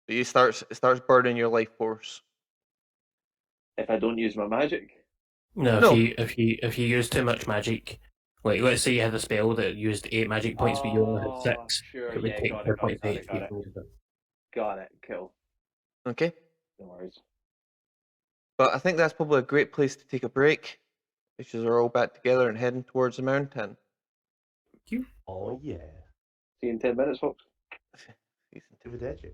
But it starts burning your life force. If I don't use my magic? No. If you use too much magic, like let's say you had a spell that used 8 magic points, but you only had 6, Sure, it would take 4 points to HP. Got it, cool. Okay. No worries. But I think that's probably a great place to take a break. Fishes are all back together and heading towards the mountain. Oh, yeah. See you in 10 minutes, folks. Season To 2. the edge.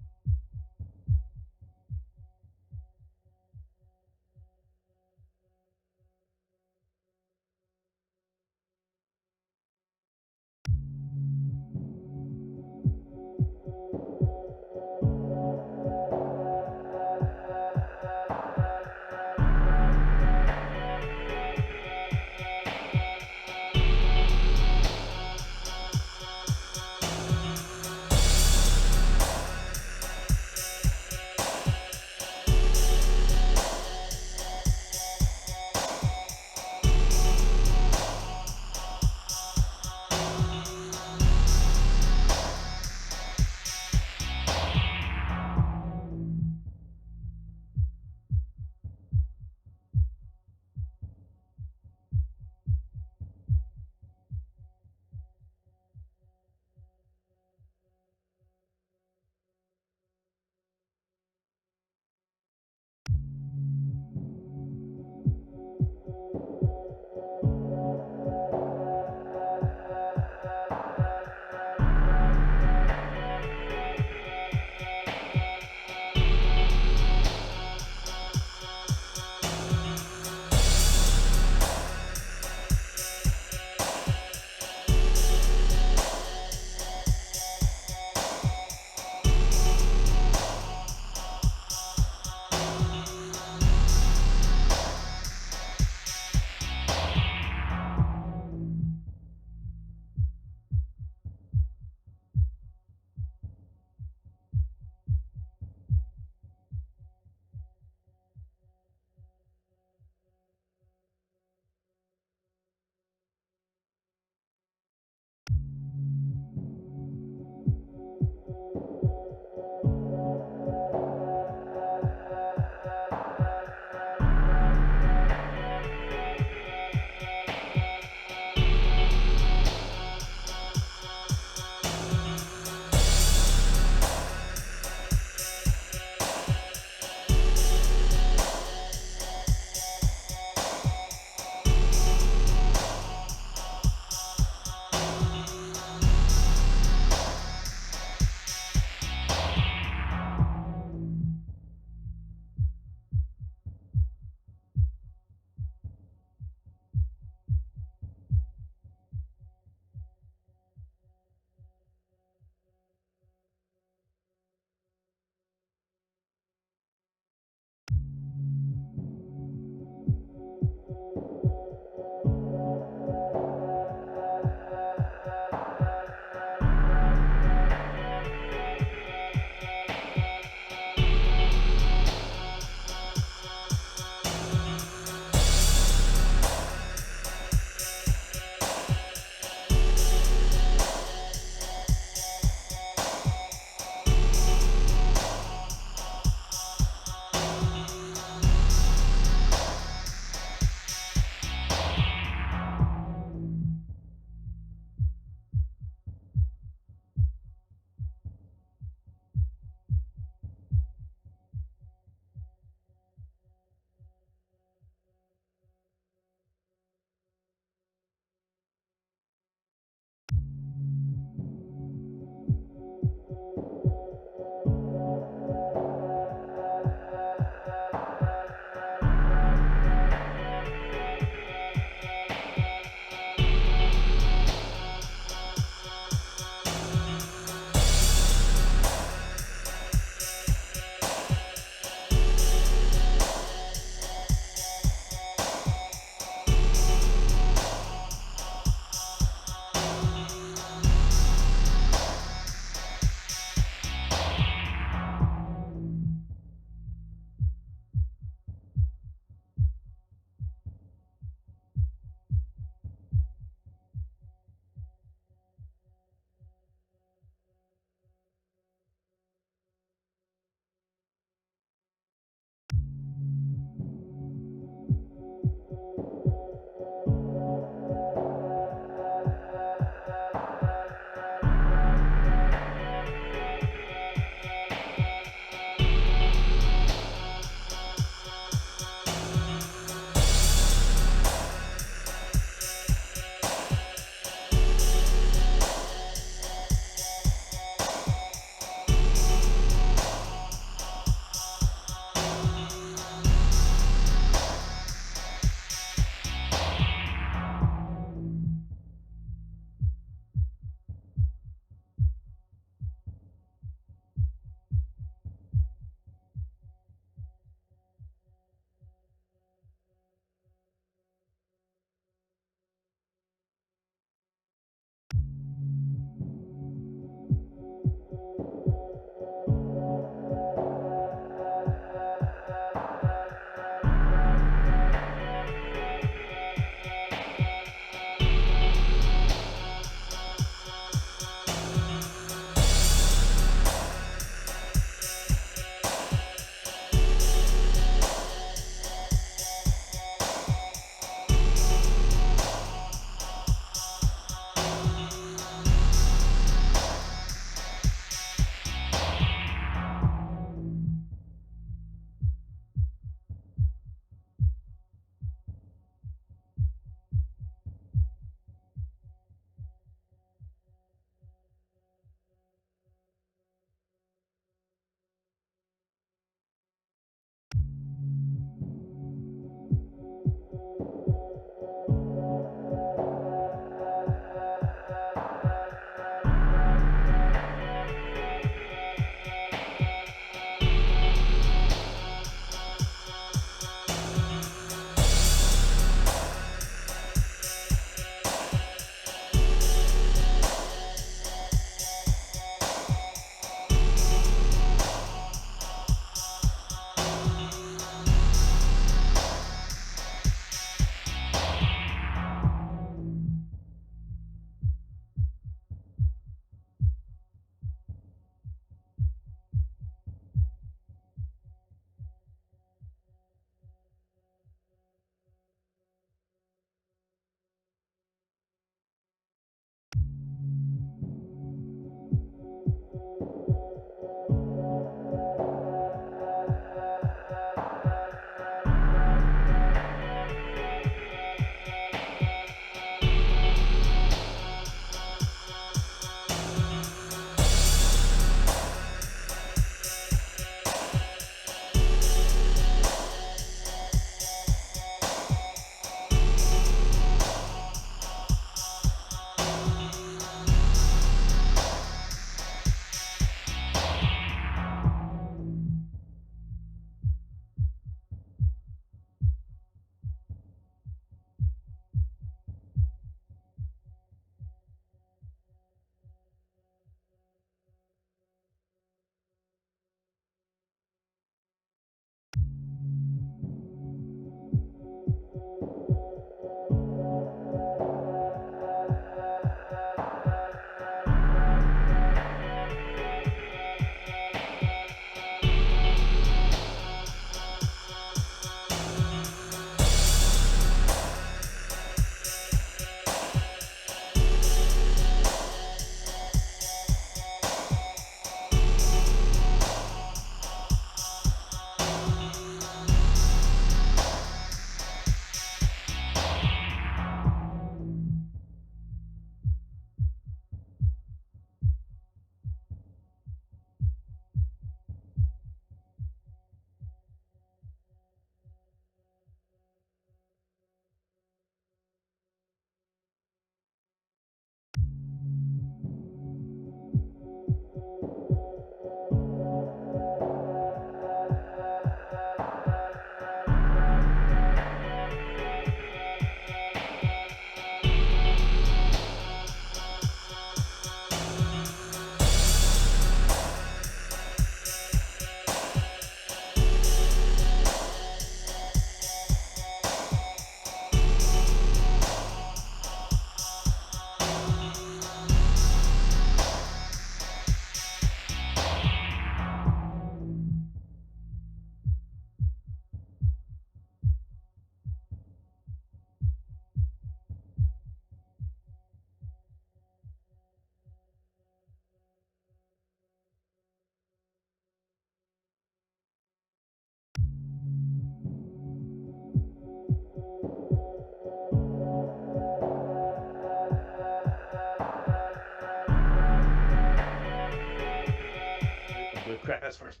crack this first.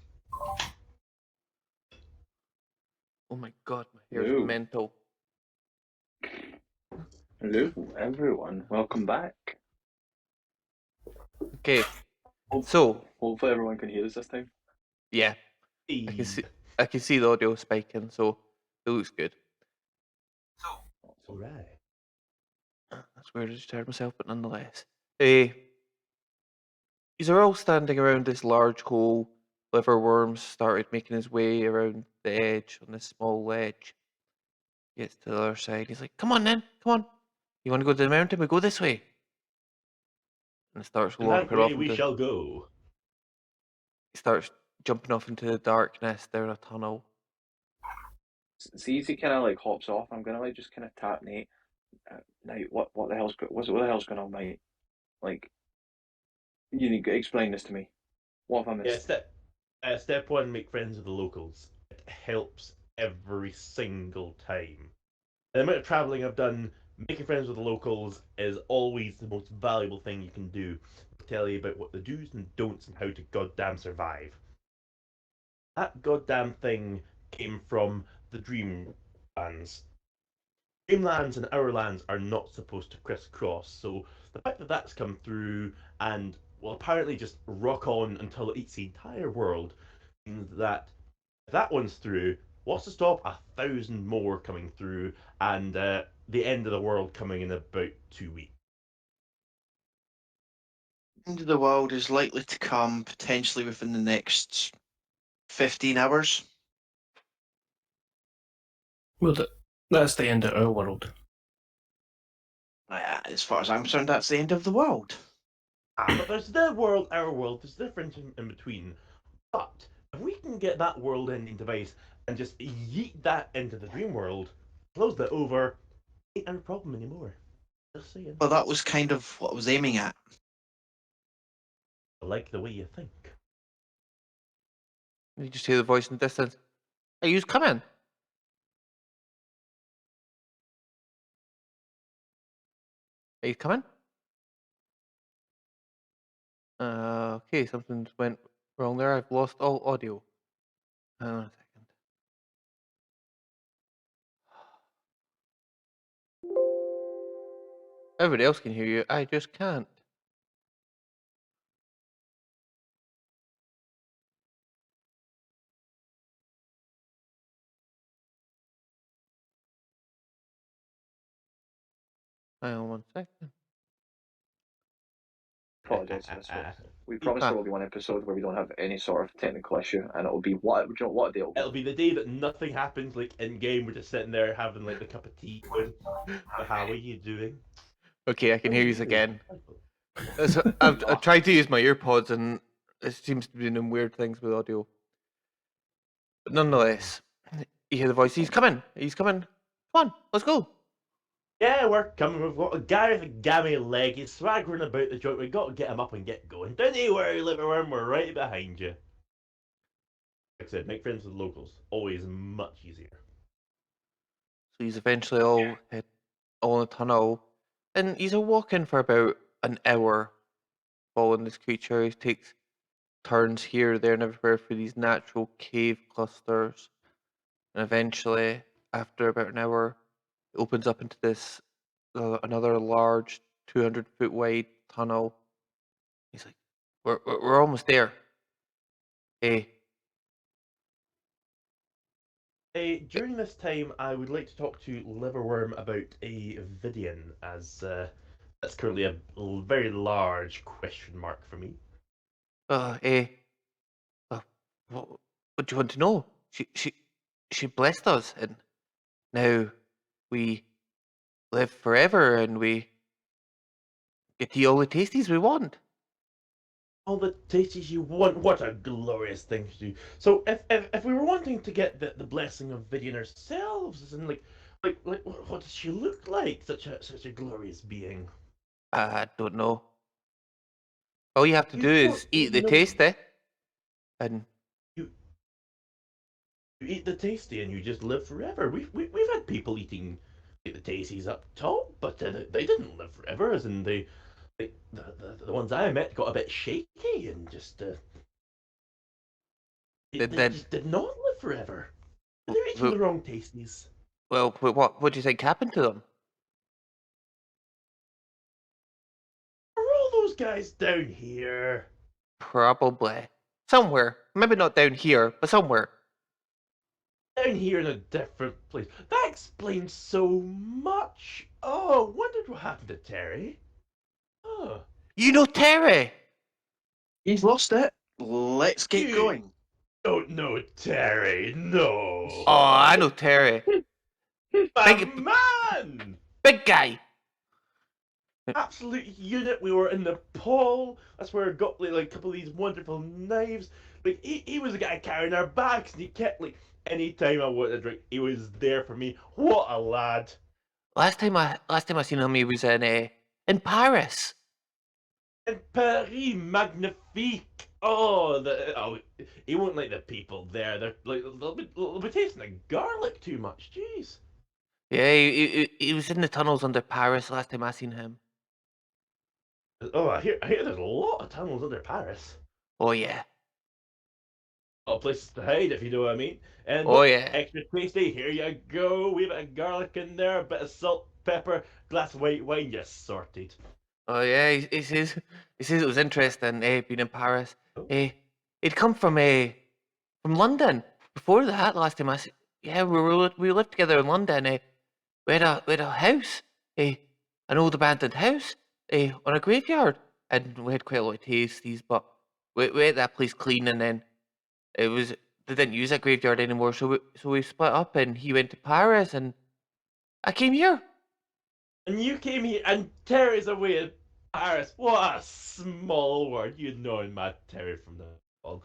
Oh my god, my hair's Ooh. mental. Hello, everyone. Welcome back. Okay, Hope- so Hopefully everyone can hear us this time. yeah, I can see the audio spiking, so it looks good. Alright. That's weird, I just heard myself, but nonetheless. These are all standing around this large hole. Liverworm started making his way around the edge on this small ledge. Gets to the other side. He's like, "Come on, then, come on. You want to go to the mountain? We go this way." And starts And that walking off way we into. shall go. He starts jumping off into the darkness down a tunnel. See, as he kind of like hops off, I'm gonna like just kind of tap Nate. Nate, what the hell's what the hell's going on, mate? Like, you need to explain this to me. What have I Yeah, missed? step one, make friends with the locals. It helps every single time. The amount of travelling I've done, making friends with the locals is always the most valuable thing you can do. They'll tell you about what the do's and don'ts and how to goddamn survive. That goddamn thing came from the Dreamlands. Dreamlands and our lands are not supposed to crisscross, so the fact that that's come through and will apparently just rock on until it eats the entire world means that if that one's through, what's to stop 1,000 more coming through and the end of the world coming in about 2 weeks? End of the world is likely to come potentially within the next 15 hours. Well, that's the end of our world. As far as I'm concerned, that's the end of the world. But there's their world, our world, there's a difference in between. But if we can get that world ending device and just yeet that into the dream world, close that over, ain't our problem anymore. Just saying. Well, that was kind of what I was aiming at. I like the way you think. You just hear the voice in the distance. "Hey, you's coming." Are you coming? Okay, something went wrong there. I've lost all audio. Hang on a second. Everybody else can hear you. I just can't. Hang on 1 second. Apologize for this. We promise there will be one episode where we don't have any sort of technical issue, and it'll be what day it'll be. It'll be the day that nothing happens, like in game, we're just sitting there having like the cup of tea going, "How are you doing?" Okay, I can hear you again. So I've tried to use my earpods and it seems to be doing weird things with audio. But nonetheless, you hear the voice. He's coming. He's coming. Come on, let's go. Yeah, we're coming. We've got a guy with a gammy leg. He's swaggering about the joint. We've got to get him up and get going. Don't you worry, Liverworm. We're right behind you. Like I said, make friends with locals. Always much easier. So he's eventually all in the tunnel, and he's walking for about an hour, following this creature. He takes turns here, there, and everywhere through these natural cave clusters, and eventually, after about an hour, it opens up into this another large, 200-foot wide tunnel. He's like, "We're almost there. Hey." During this time, I would like to talk to Liverworm about a Vidian, as that's currently a very large question mark for me. Hey, what do you want to know? She blessed us, and now we live forever, and we get to eat all the tasties we want. All the tasties you want. What a glorious thing to do. So, if we were wanting to get the blessing of Vidian ourselves, and like what does she look like? Such a glorious being. I don't know. All you have to You do is don't eat the know- tasty, and You eat the tasty and you just live forever. We've had people eating the tasties up top, but they didn't live forever. As in the ones I met got a bit shaky and just They Then, just did not live forever. They reached well, the wrong tasties. well, what do you think happened to them? Are all those guys down here? Probably somewhere. Maybe not down here, but somewhere. Down here in a different place. That explains so much. Oh, wondered what happened to Terry. Oh, You know Terry? He's lost it. Let's get You- going. don't know Terry, no. Oh, I know Terry. My big- man! Big guy. Absolute unit. We were in Nepal. That's where I got like a couple of these wonderful knives. Like he was the guy carrying our bags, and he kept like anytime I wanted a drink, he was there for me. What a lad! Last time I seen him, he was in Paris. In Paris, magnifique. Oh, he won't like the people there. They're like they'll be tasting the garlic too much. Jeez. Yeah, he was in the tunnels under Paris last time I seen him. Oh, I hear there's a lot of tunnels under Paris. Oh yeah. A lot of places to hide, if you know what I mean. And Oh look, yeah. extra tasty. Here you go. Wee bit of garlic in there, a bit of salt, pepper, glass of white wine. You're sorted. Oh yeah. He says it was interesting. Being in Paris. Oh. He'd come from London before that. Last time yeah, we lived together in London. We had a house. An old abandoned house. On a graveyard, and we had quite a lot of tasties, but we had that place clean, and then they didn't use that graveyard anymore, so we split up, and he went to Paris, and I came here. And you came here, and Terry's away in Paris. What a small world. You'd known my Terry from the fall.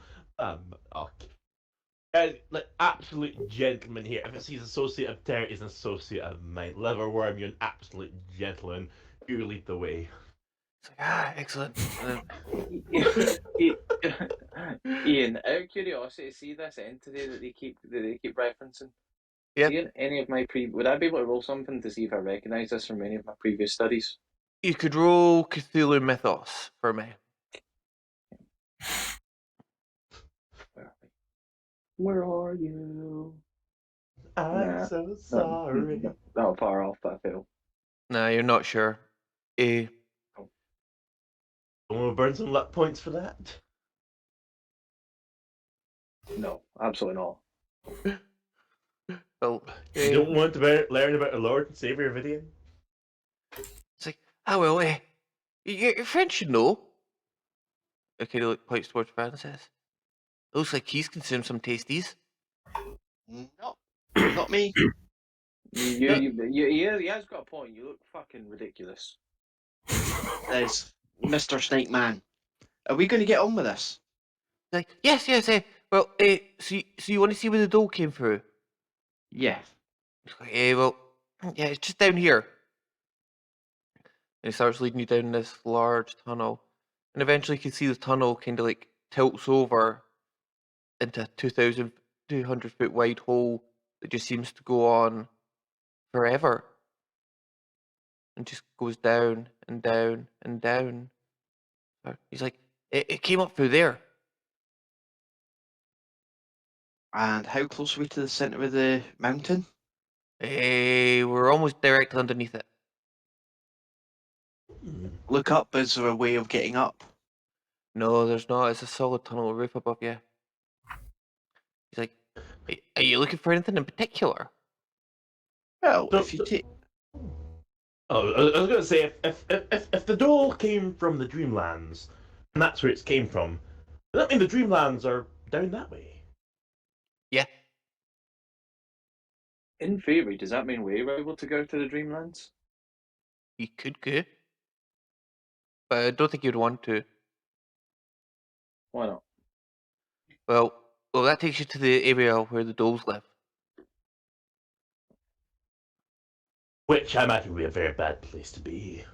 Okay. Like absolute gentleman here. If it's his associate of Terry, he's an associate of mine. Liverworm, you're an absolute gentleman. You lead the way. It's like, excellent. Ian, out of curiosity, see this entity that they keep referencing. Yep. See in any of my would I be able to roll something to see if I recognise this from any of my previous studies? You could roll Cthulhu Mythos for me. Where are you? I'm Nah, so sorry. Not far off, but I failed. No, you're not sure. Don't want to burn some luck points for that. No, absolutely not. Well, You don't want to learn about the Lord and Savior of Idiom? it's like, well, your friend should know. Okay, he points towards Francis. It looks like he's consumed some tasties. No, not me. He has got a point. You look fucking ridiculous. There's Mr. Snake Man. Are we going to get on with this? Like, yes. Well, so you want to see where the doll came through? Yeah. It's like, well, yeah, it's just down here. And he starts leading you down this large tunnel, and eventually you can see the tunnel kind of like tilts over into a 2,200 foot wide hole that just seems to go on forever, and just goes down and down and down. He's like, it came up through there. And how close are we to the centre of the mountain? We're almost directly underneath it. Look up. Is there a way of getting up? No, there's not. It's a solid tunnel roof above you. He's like, are you looking for anything in particular? Well, So- if you take... Oh, I was going to say, if the doll came from the Dreamlands, and that's where it came from, does that mean the Dreamlands are down that way? Yeah. In theory, does that mean we're able to go to the Dreamlands? You could go. But I don't think you'd want to. Why not? Well, that takes you to the area where the dolls live. Which I imagine would be a very bad place to be.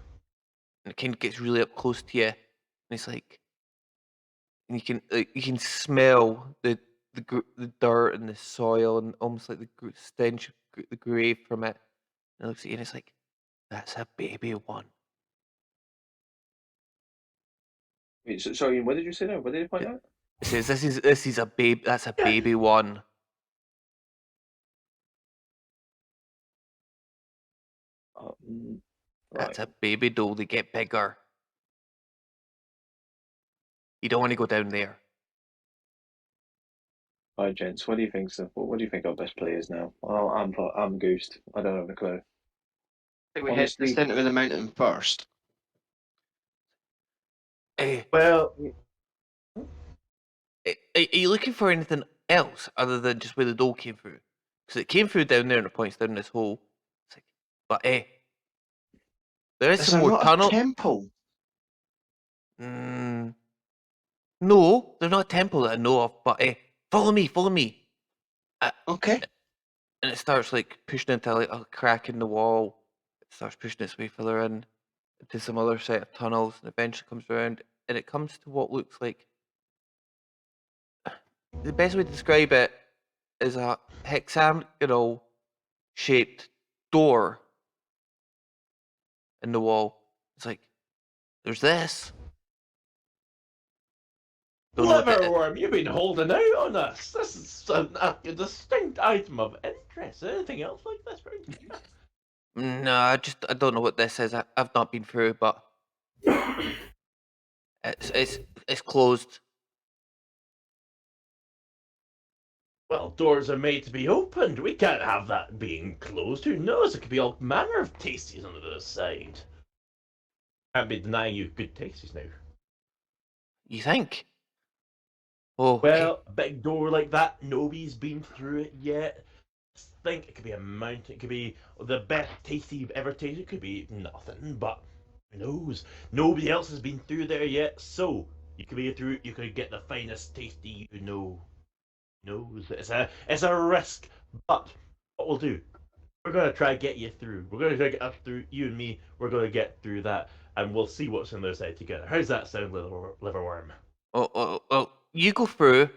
And it kind of gets really up close to you. And it's like, and you can smell the dirt and the soil and almost like the stench of the grave from it. And it looks at you and it's like, that's a baby one. Wait, sorry, what did you say now? What did you point out? It says this is a baby. That's a baby one. Right. That's a baby doll. They get bigger. You don't want to go down there. Right, gents. What do you think? So, what do you think our best play is now? Well, I'm goosed. I don't have a clue. I think we hit the Honestly, centre of the mountain first. Eh, Well, are you looking for anything else other than just where the doll came through? Because it came through down there and it points down this hole. It's like, but there is Is some there more not tunnel. a temple? No, there's not a temple that I know of. But follow me. Okay. And it starts like pushing into like a crack in the wall. It starts pushing its way further in into some other set of tunnels, and eventually comes around, and it comes to what looks like the best way to describe it is a hexagonal shaped door in the wall. It's like there's this. Don't know what that is. Liverworm, you've been holding out on us. This is a distinct item of interest. Anything else like this? No, I don't know what this is. I've not been through, but it's closed. Well, doors are made to be opened. We can't have that being closed. Who knows? It could be all manner of tasties on the other side. Can't be denying you good tasties now. You think? Oh, okay. Well, a big door like that, nobody's been through it yet. Think it could be a mountain. It could be the best tasty you've ever tasted. It could be nothing, but who knows? Nobody else has been through there yet, so you could be through. You could get the finest tasty you know. Knows it's a risk, but what we'll do, we're gonna try to get you through. We're gonna try to get us through. You and me, we're gonna get through that, and we'll see what's on the other side together. How's that sound, little liverworm? Oh, you go through.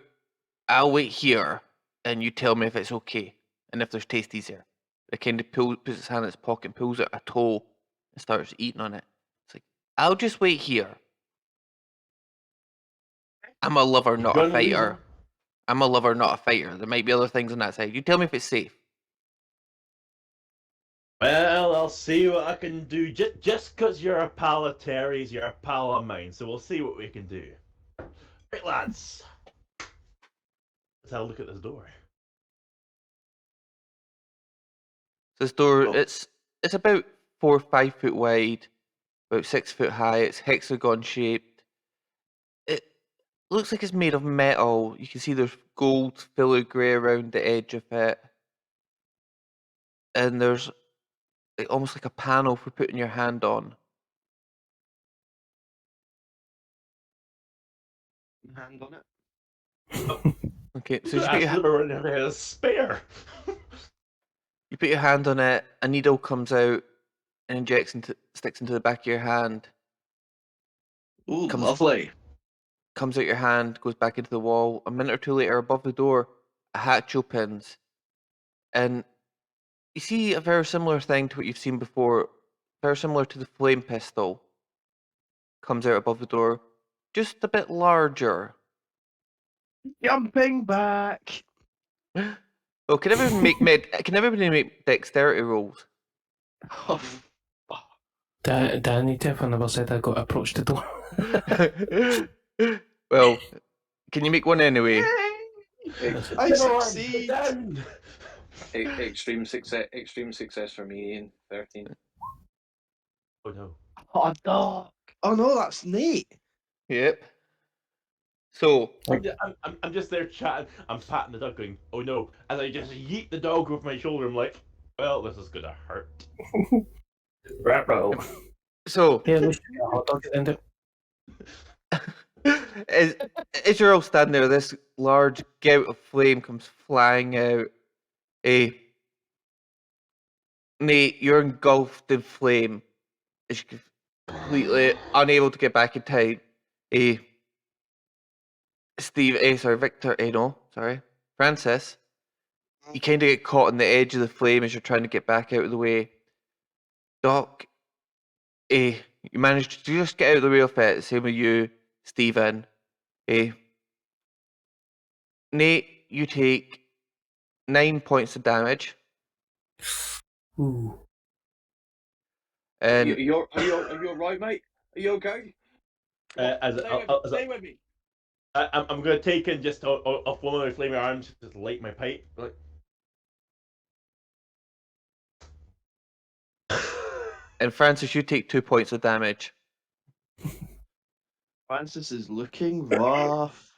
I'll wait here, and you tell me if it's okay, and if there's tasties there. It kind of puts its hand in its pocket, pulls out a toe, and starts eating on it. It's like, I'll just wait here. I'm a lover, not a Gonna leave fighter. him? I'm a lover, not a fighter. There might be other things on that side. You tell me if it's safe. Well, I'll see what I can do. Just because you're a pal of Terry's, you're a pal of mine. So we'll see what we can do. Right, lads. Let's have a look at this door. This door, Oh. it's about 4 or 5 foot wide, about 6 foot high. It's hexagon shaped. It looks like it's made of metal. You can see there's gold filigree around the edge of it, and there's almost like a panel for putting your hand on. Hand on it. Okay, so you put, your, Liverworm never has spare. you put your hand on it. A needle comes out and sticks into the back of your hand. Ooh, Comes- lovely. Comes out your hand, goes back into the wall. A minute or two later, above the door, a hatch opens, and you see a very similar thing to what you've seen before, very similar to the flame pistol. Comes out above the door, just a bit larger. Jumping back. Oh, can everybody make dexterity rolls? Oh, Danny definitely never said I got approached the door. Well, can you make one anyway? Ex- I Liverworm, succeed. down. extreme success for me, Ian. 13. Oh no. Oh, dog. Oh no, that's neat. Yep. So, I'm just there chatting. I'm patting the dog, going, "Oh no!" As I just yeet the dog over my shoulder, I'm like, "Well, this is gonna hurt." Right, right. so Yeah, we should get a hot dog at the end of it. as you're all standing there, this large gout of flame comes flying out. Nate, you're engulfed in flame as you're completely unable to get back in time. Francis, you kind of get caught on the edge of the flame as you're trying to get back out of the way. Doc, you managed to just get out of the way of it. Same with you, Stephen. Nate, you take 9 points of damage. Ooh. Are you, And are you alright, mate? Are you okay? Stay with me. I'm gonna take in just off one of my flaming arms, just light my pipe. Like... and Francis, you take 2 points of damage. Francis is looking rough.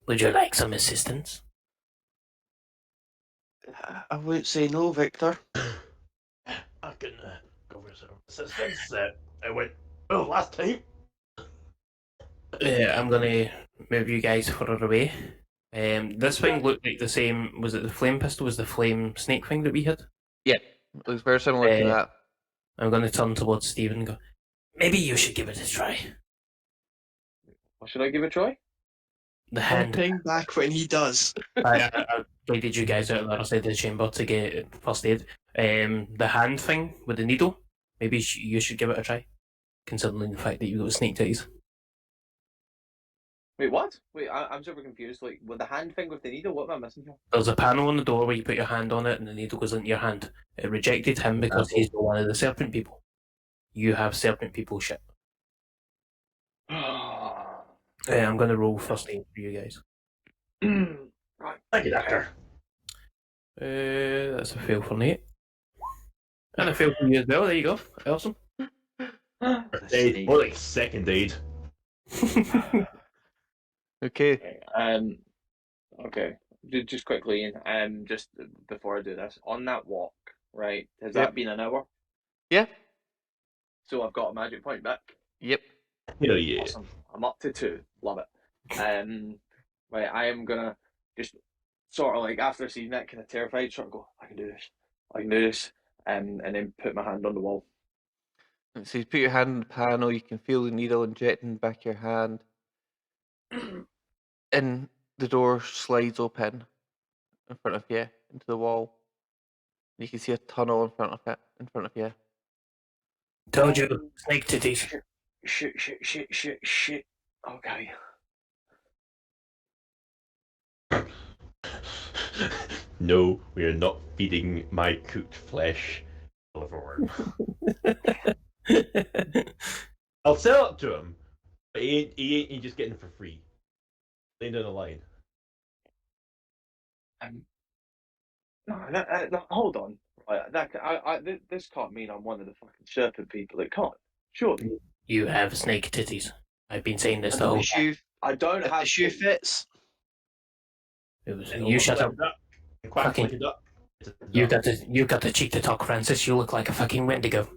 Would you like some assistance? I won't say no, Victor. I can go for some assistance. I went last time. I'm gonna move you guys further away. This thing looked like the same. Was it the flame pistol? Was the flame snake thing that we had? Yeah, looks very similar to that. I'm gonna turn towards Stephen and go, maybe you should give it a try. What should I give it a try? The hand. Ping back when he does. I guided you guys out of the other side of the chamber to get first aid. The hand thing with the needle, maybe you should give it a try, considering the fact that you got snake titties. Wait, what? Wait, I'm super confused. Like, with the hand thing with the needle, what am I missing here? There's a panel on the door where you put your hand on it and the needle goes into your hand. It rejected him because he's one of the serpent people. You have serpent people shit. I'm going to roll first aid for you guys. Right. Thank you, Doctor. That's a fail for Nate. And a fail for you as well. There you go. Awesome. Aid, more like second aid. Okay. Okay. Just quickly, Ian, just before I do this, on that walk, right? Has Yep. that been an hour? Yeah. So I've got a magic point back. Yep. Hell yeah. Awesome. I'm up to 2. Love it. Right, I am gonna just sort of like after seeing that kind of terrified, sort of go, I can do this, and then put my hand on the wall. So you put your hand on the panel, you can feel the needle injecting back your hand. And the door slides open in front of you into the wall. You can see a tunnel in front of you. Told you, snake titties. Shit. Okay. No, we are not feeding my cooked flesh. Liverworm. I'll sell it to him, but he ain't just getting it for free. Laying down the line. No, hold on. Right, this can't mean I'm one of the fucking serpent people. It can't. Surely. You have snake titties. I've been saying this the whole time. I don't If have the shoe fits. You shut up. Quack Fucking- like a duck. It's a duck. You got the cheek to talk, Francis. You look like a fucking Wendigo. I was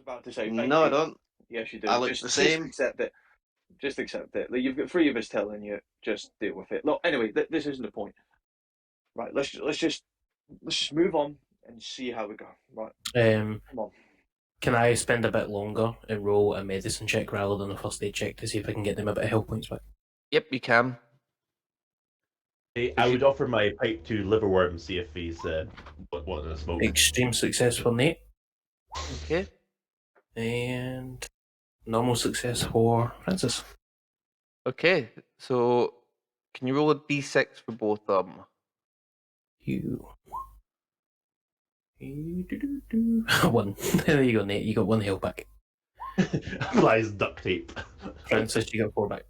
about to say. No, thank I you. don't. Yes, you do. I look the same. Just accept it. Just accept it. Like, you've got 3 of us telling you. Just deal with it. Look. Anyway, this isn't the point. Right. Let's just move on and see how we go. Right. Come on. Can I spend a bit longer and roll a medicine check rather than a first aid check to see if I can get them a bit of health points back? Yep, you can. Hey, I would offer my pipe to Liverworm, see if he's wanting to smoke. Extreme success for Nate, Okay. and normal success for Francis. Okay. So can you roll a d6 for both of them? You. 1. There you go, Nate. You got 1 health back. Applies duct tape. Francis, you got 4 back.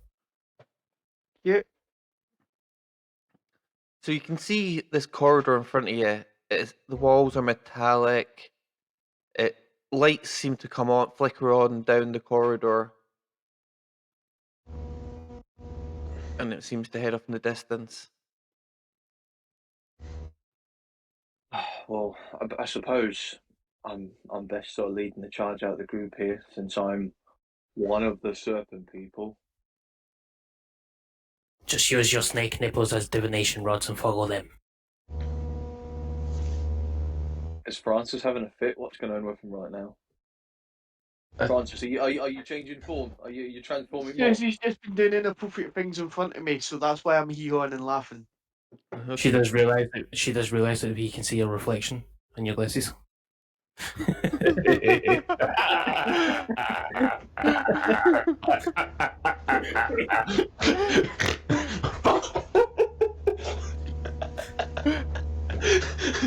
So you can see this corridor in front of you. The walls are metallic. Lights seem to come on, flicker on down the corridor. And it seems to head off in the distance. Well, I suppose I'm best sort of leading the charge out of the group here, since I'm one of the serpent people. Just use your snake nipples as divination rods and follow them. Is Francis having a fit? What's going on with him right now? Francis, are you changing form? Are you transforming? Yes, he's just been doing inappropriate things in front of me, so that's why I'm hee-hawing and laughing. She does realise that he can see a reflection in your glasses.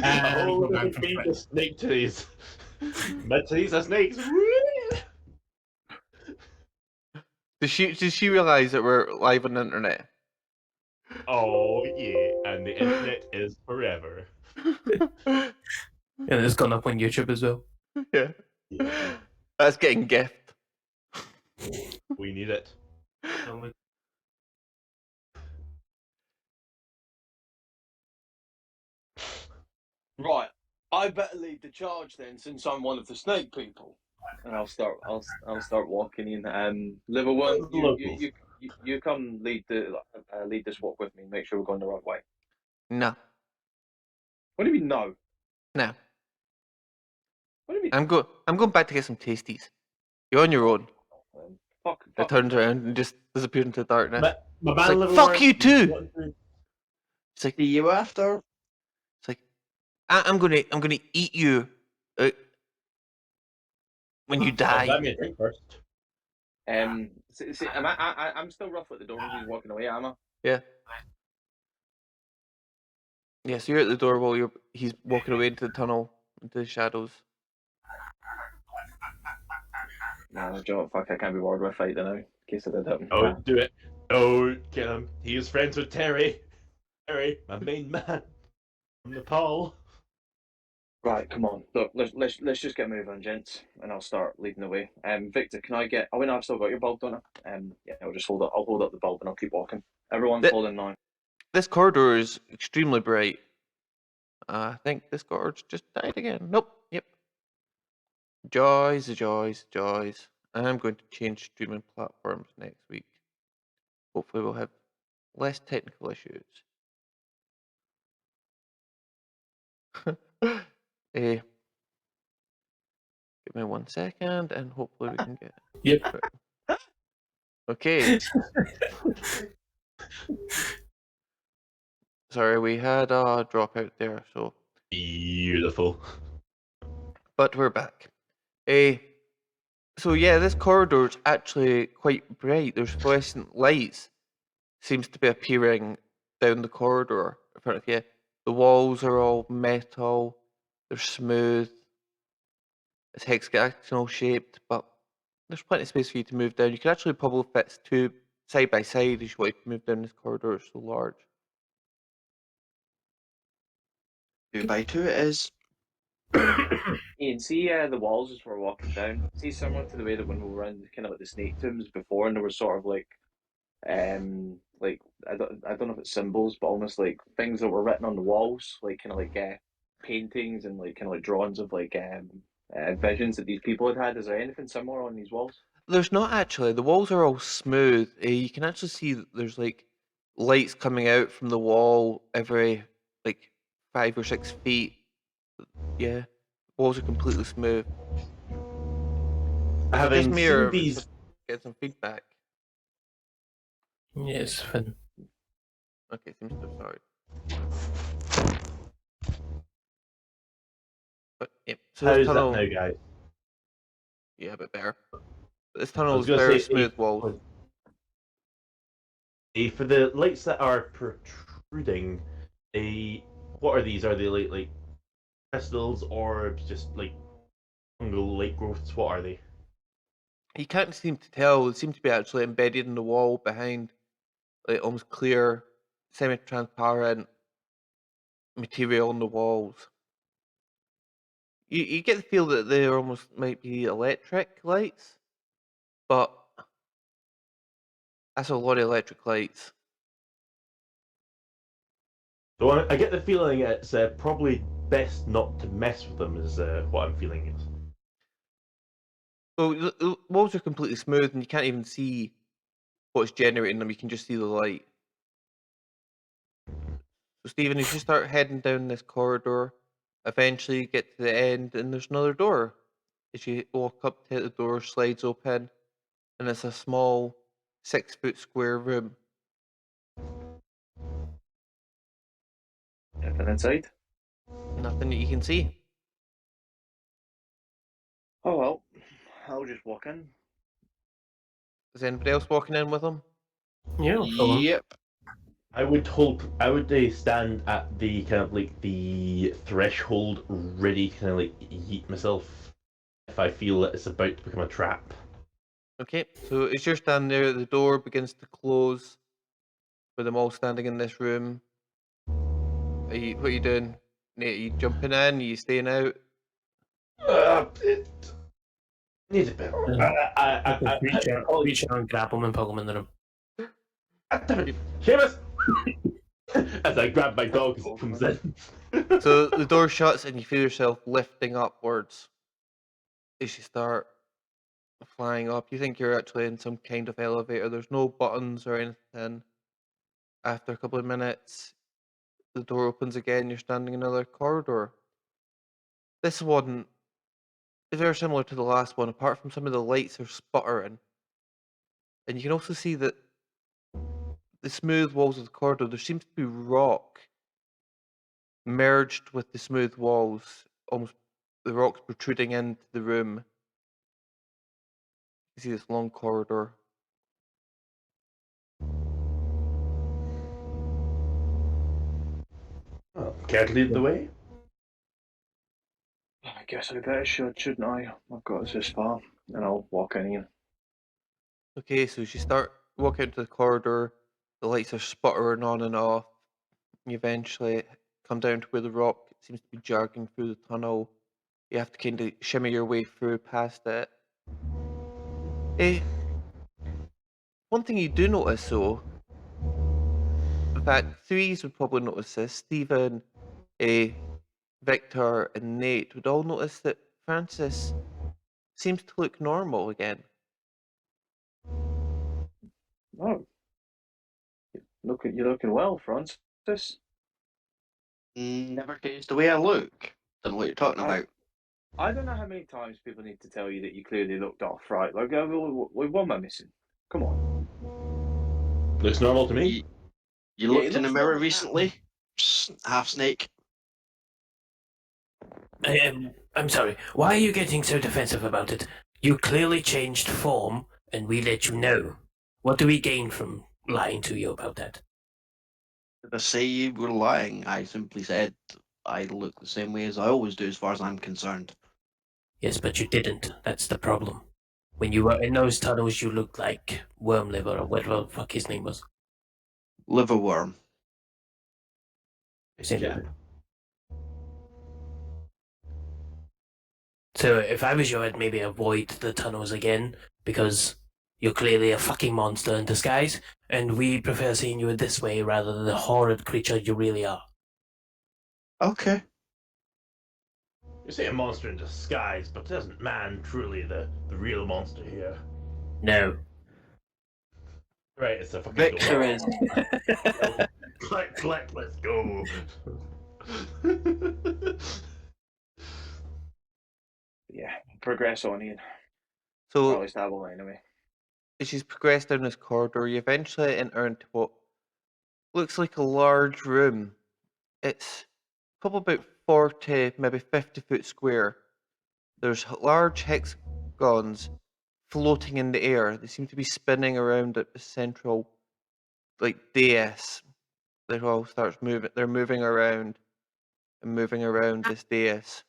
Oh, go look back at to me, Fred. the snake titties. Mid titties are snakes. Does she realize that we're live on the internet? Oh yeah, and the internet is forever. And it's gone up on YouTube as well. Yeah. Yeah. That's getting gift. We need it. Right, I better lead the charge then, since I'm one of the snake people. And I'll start walking in. Liver one, Locals. you come lead this walk with me. Make sure we're going the right way. No. What do you mean no? No. What do you mean? I'm going back to get some tasties. You're on your own. Fuck. It turns around and just disappears into the darkness. My It's man like, Livermore, fuck you too! what do- It's like, See you after. it's like, I'm gonna eat you when you Oh, die. buy me a drink first. I'm still rough at the door when he's walking away, am I? Yeah. Yeah, so you're at the door while he's walking away into the tunnel, into the shadows. No, Joe, fuck, I can't be bothered with a fight now, in case I did happen. Oh, do it. Oh, get him. He is friends with Terry. Terry, my main man from Nepal. Right, come on. Look, let's just get moving, gents, and I'll start leading the way. Victor, can I get? Oh, wait, no, I've still got your bulb, don't I? Yeah, I'll just hold up. I'll hold up the bulb and I'll keep walking. Everyone's holding now. This corridor is extremely bright. I think this corridor's just died again. Nope. Yep. Joys. I'm going to change streaming platforms next week. Hopefully we'll have less technical issues. Give me 1 second and hopefully we can get... Yep. Okay. Sorry, we had a dropout there, so... Beautiful. But we're back. So yeah, this corridor's actually quite bright. There's fluorescent lights seems to be appearing down the corridor in front of you. The walls are all metal. They're smooth. It's hexagonal shaped, but there's plenty of space for you to move down. You can actually probably fit two side by side as you want to move down this corridor. It's so large. 2x2 it is. Ian, see the walls as we're walking down. See, similar to the way that when we were in kind of like the snake tombs before, and there was sort of like I don't know if it's symbols, but almost like things that were written on the walls, like kind of like paintings and like kind of like drawings of like visions that these people had had. Is there anything similar on these walls? There's not actually. The walls are all smooth. You can actually see that there's like lights coming out from the wall every like 5 or 6 feet. Yeah, walls are completely smooth. This Having mirror seen these, get some feedback. Yes, Finn. Okay, seems to have started. But yep. So how's this that tunnel, now, guys? yeah, a bit better. But this I tunnel was is gonna very say, smooth walls. For the lights that are protruding, what are these? Are they like crystals or just like fungal light growths? What are they? You can't seem to tell. They seem to be actually embedded in the wall behind, like almost clear, semi-transparent material on the walls. You get the feel that they almost might be electric lights, but that's a lot of electric lights. So I get the feeling it's probably best not to mess with them. Is what I'm feeling is. Well, the walls are completely smooth, and you can't even see what's generating them. You can just see the light. So, Stephen, if you start heading down this corridor, eventually you get to the end, and there's another door. As you walk up to it, the door slides open, and it's a small 6-foot square room. Anything inside? Nothing that you can see. Oh well, I'll just walk in. Is anybody else walking in with him? Yeah, no problem. Yep. I would stand at the kind of like the threshold, ready to kind of like yeet myself if I feel that it's about to become a trap. Okay, so as you're standing there, the door begins to close with them all standing in this room. What are you doing? Nate, are you jumping in? Are you staying out? It needs a bit. Reach out and grab him and pull him in the room. Seamus! As I grab my dog as it comes in. So the door shuts and you feel yourself lifting upwards as you start flying up. You think you're actually in some kind of elevator. There's no buttons or anything. After a couple of minutes, the door opens again. You're standing in another corridor. This one is very similar to the last one, apart from some of the lights are sputtering. And you can also see that the smooth walls of the corridor, there seems to be rock merged with the smooth walls, almost the rocks protruding into the room. You see this long corridor. Oh, care to lead the way? I guess I better shouldn't I? I've got us this far, and I'll walk in here. Okay, so as you start walking into the corridor, the lights are sputtering on and off. You eventually come down to where the rock seems to be jogging through the tunnel. You have to kind of shimmy your way through past it. One thing you do notice though, in fact, threes would probably notice this. Stephen, Victor, and Nate would all notice that Francis seems to look normal again. Oh, you're looking well, Francis. Never changed the way I look. Don't know what you're talking about. I don't know how many times people need to tell you that you clearly looked off, right? Like, what am I missing? Come on. Looks normal to me. You Yeah, looked it in the looks mirror normal now. recently? Half snake. I'm sorry. Why are you getting so defensive about it? You clearly changed form, and we let you know. What do we gain from lying to you about that? Did I say you were lying? I simply said I look the same way as I always do as far as I'm concerned. Yes, but you didn't. That's the problem. When you were in those tunnels, you looked like Worm Liver or whatever the fuck his name was. Liverworm. Yeah. So if I was you, I'd maybe avoid the tunnels again, because you're clearly a fucking monster in disguise, and we prefer seeing you this way rather than the horrid creature you really are. Okay. You say a monster in disguise, but isn't man truly the real monster here? No. Right, it's a fucking Victor door. is. Click, let's go. Yeah, progress on, Ian. Or So at least I will anyway. as you progress down this corridor, you eventually enter into what looks like a large room. It's probably about 40, maybe 50-foot square. There's large hexagons floating in the air. They seem to be spinning around at the central, like, dais. They all starts moving. They're moving around and moving around this dais.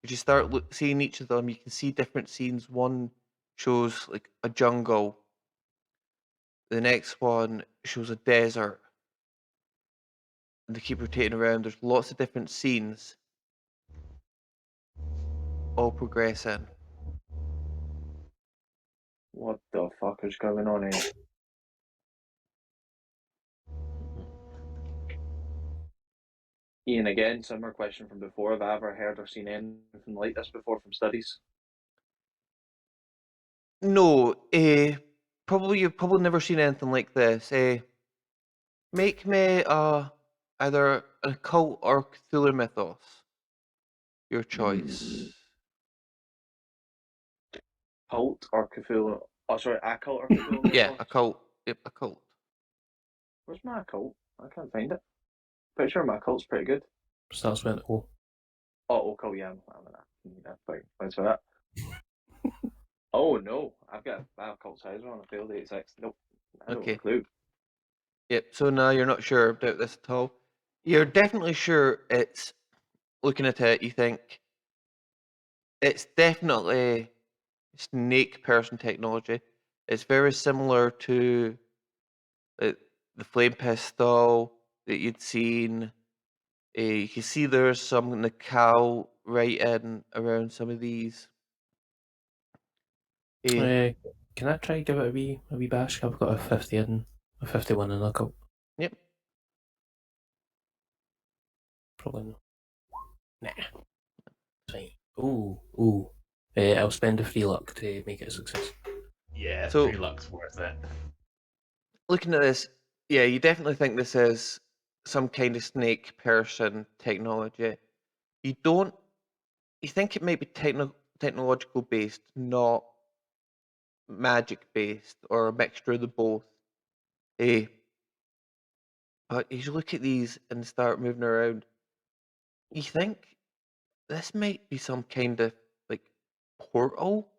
As you start seeing each of them, you can see different scenes. One shows like a jungle. The next one shows a desert. And they keep rotating around. There's lots of different scenes, all progressing. What the fuck is going on here? Ian, again, similar question from before. Have I ever heard or seen anything like this before from studies? No, you've probably never seen anything like this. Make me either an occult or Cthulhu mythos. Your choice. Cult or Cthulhu? Oh, sorry, occult or Cthulhu? Yeah, mythos? occult. Yep, occult. Where's my occult? I can't find it. Pretty sure my occult's pretty good. Starts with O. Oh, occult, yeah. I'm that. Yeah, fine. Thanks for that. Oh no, I have cult sizer on. I failed 86. Nope, I don't have Okay. a clue. Yep. So now you're not sure about this at all. You're definitely sure it's. Looking at it, you think it's definitely snake person technology. It's very similar to the flame pistol that you'd seen. You can see there's some in the cow writing around some of these. Can I try give it a wee bash? I've got a 50 and a 51 in a cult. Yep. Probably not. Nah. Fine. Ooh. I'll spend a free luck to make it a success. Yeah, So- 3 luck's worth it. Looking at this, yeah, you definitely think this is some kind of snake person technology. You don't. You think it might be technological based, not magic based, or a mixture of the both. Eh, but as you look at these and start moving around, you think this might be some kind of like portal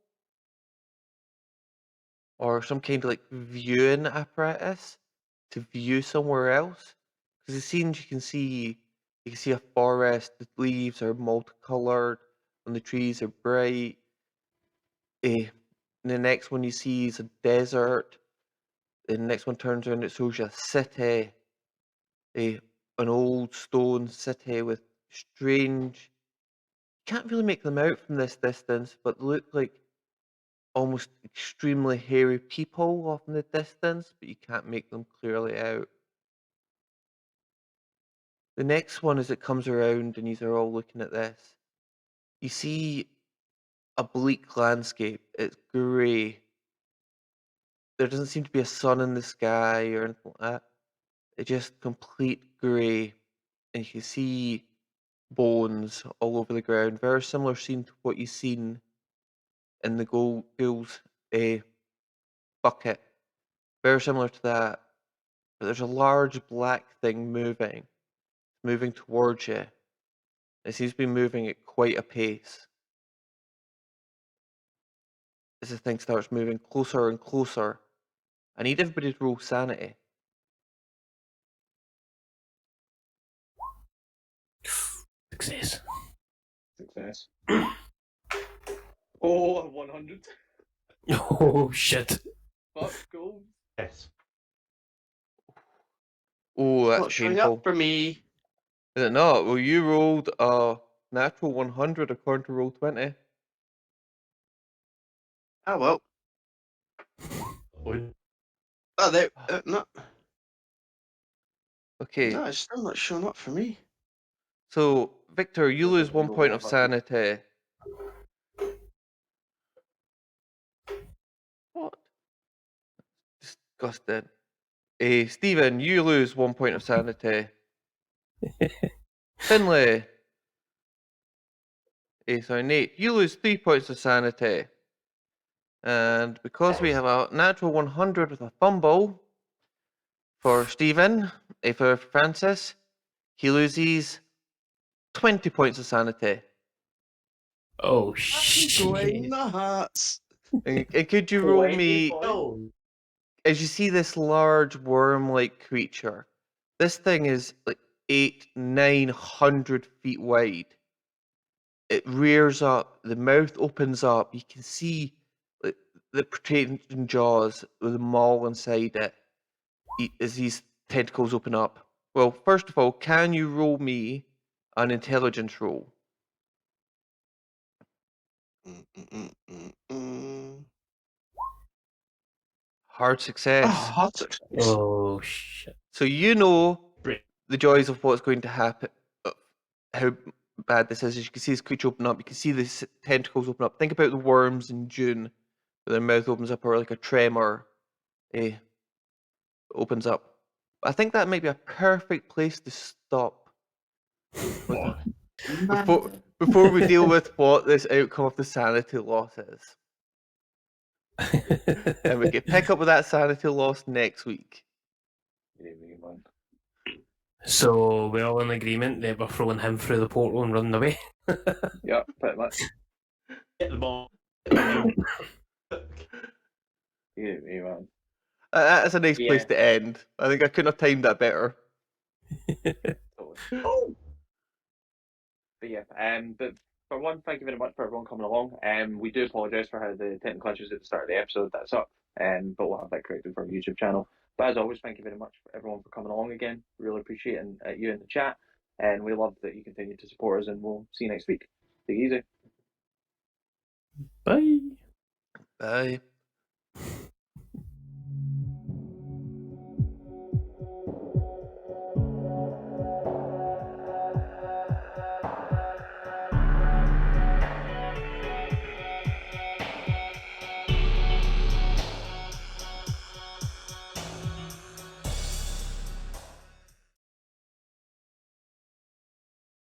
or some kind of like viewing apparatus to view somewhere else. Because the scenes you can see a forest. The leaves are multicolored, and the trees are bright. And the next one you see is a desert. The next one turns around, it shows you a city, an old stone city with strange. Can't really make them out from this distance, but they look like almost extremely hairy people off in the distance, but you can't make them clearly out. The next one, as it comes around and you are all looking at this, you see a bleak landscape. It's grey. There doesn't seem to be a sun in the sky or anything like that. It's just complete grey, and you can see bones all over the ground. Very similar scene to what you've seen in the ghoul's bucket. Very similar to that. But there's a large black thing moving towards you. It seems to be moving at quite a pace. As the thing starts moving closer and closer, I need everybody to roll sanity. Success. Success. Oh, 100. Oh shit. Fuck, go. Yes. Oh, that's Not showing painful. up for me. Is it not? Well, you rolled a natural 100 according to roll 20. Ah well. Oh, Oh, there. No, Okay, no, it's still not showing up for me. so Victor, you There's a lose 1 window point there, of but- sanity. What? Disgusting. Stephen, you lose 1 point of sanity. Finlay. Sorry, Nate, you lose 3 points of sanity. And because we have a natural 100 with a fumble for Stephen, for Francis, he loses 20 points of sanity. Oh I'm shit. going nuts. And could you roll 20 me, points? no. as you see this large worm-like creature, this thing is like 900 feet wide. It rears up, the mouth opens up, you can see like, the protruding jaws with the maw inside it as these tentacles open up. Well, first of all, can you roll me an intelligence roll? Hard success. hot success. Oh shit. So you know Great. the joys of what's going to happen, how bad this is. As you can see this creature open up, you can see the tentacles open up. Think about the worms in June, where their mouth opens up, or like a tremor opens up. I think that might be a perfect place to stop Oh, before we deal with what this outcome of the sanity loss is. And we can pick up with that sanity loss next week. Yeah, me, man. So we're all in agreement that we're throwing him through the portal and running away. Yeah, pretty much. get the ball. Yeah, man. That's a nice place Yeah. to end. I think I couldn't have timed that better. Totally. But yeah, but for one, thank you very much for everyone coming along. We do apologise for how the technical issues at the start of the episode that's up. But we'll have that corrected for our YouTube channel. But as always, thank you very much for everyone for coming along again. Really appreciate you in the chat, and we love that you continue to support us. And we'll see you next week. Take it easy. Bye. Bye.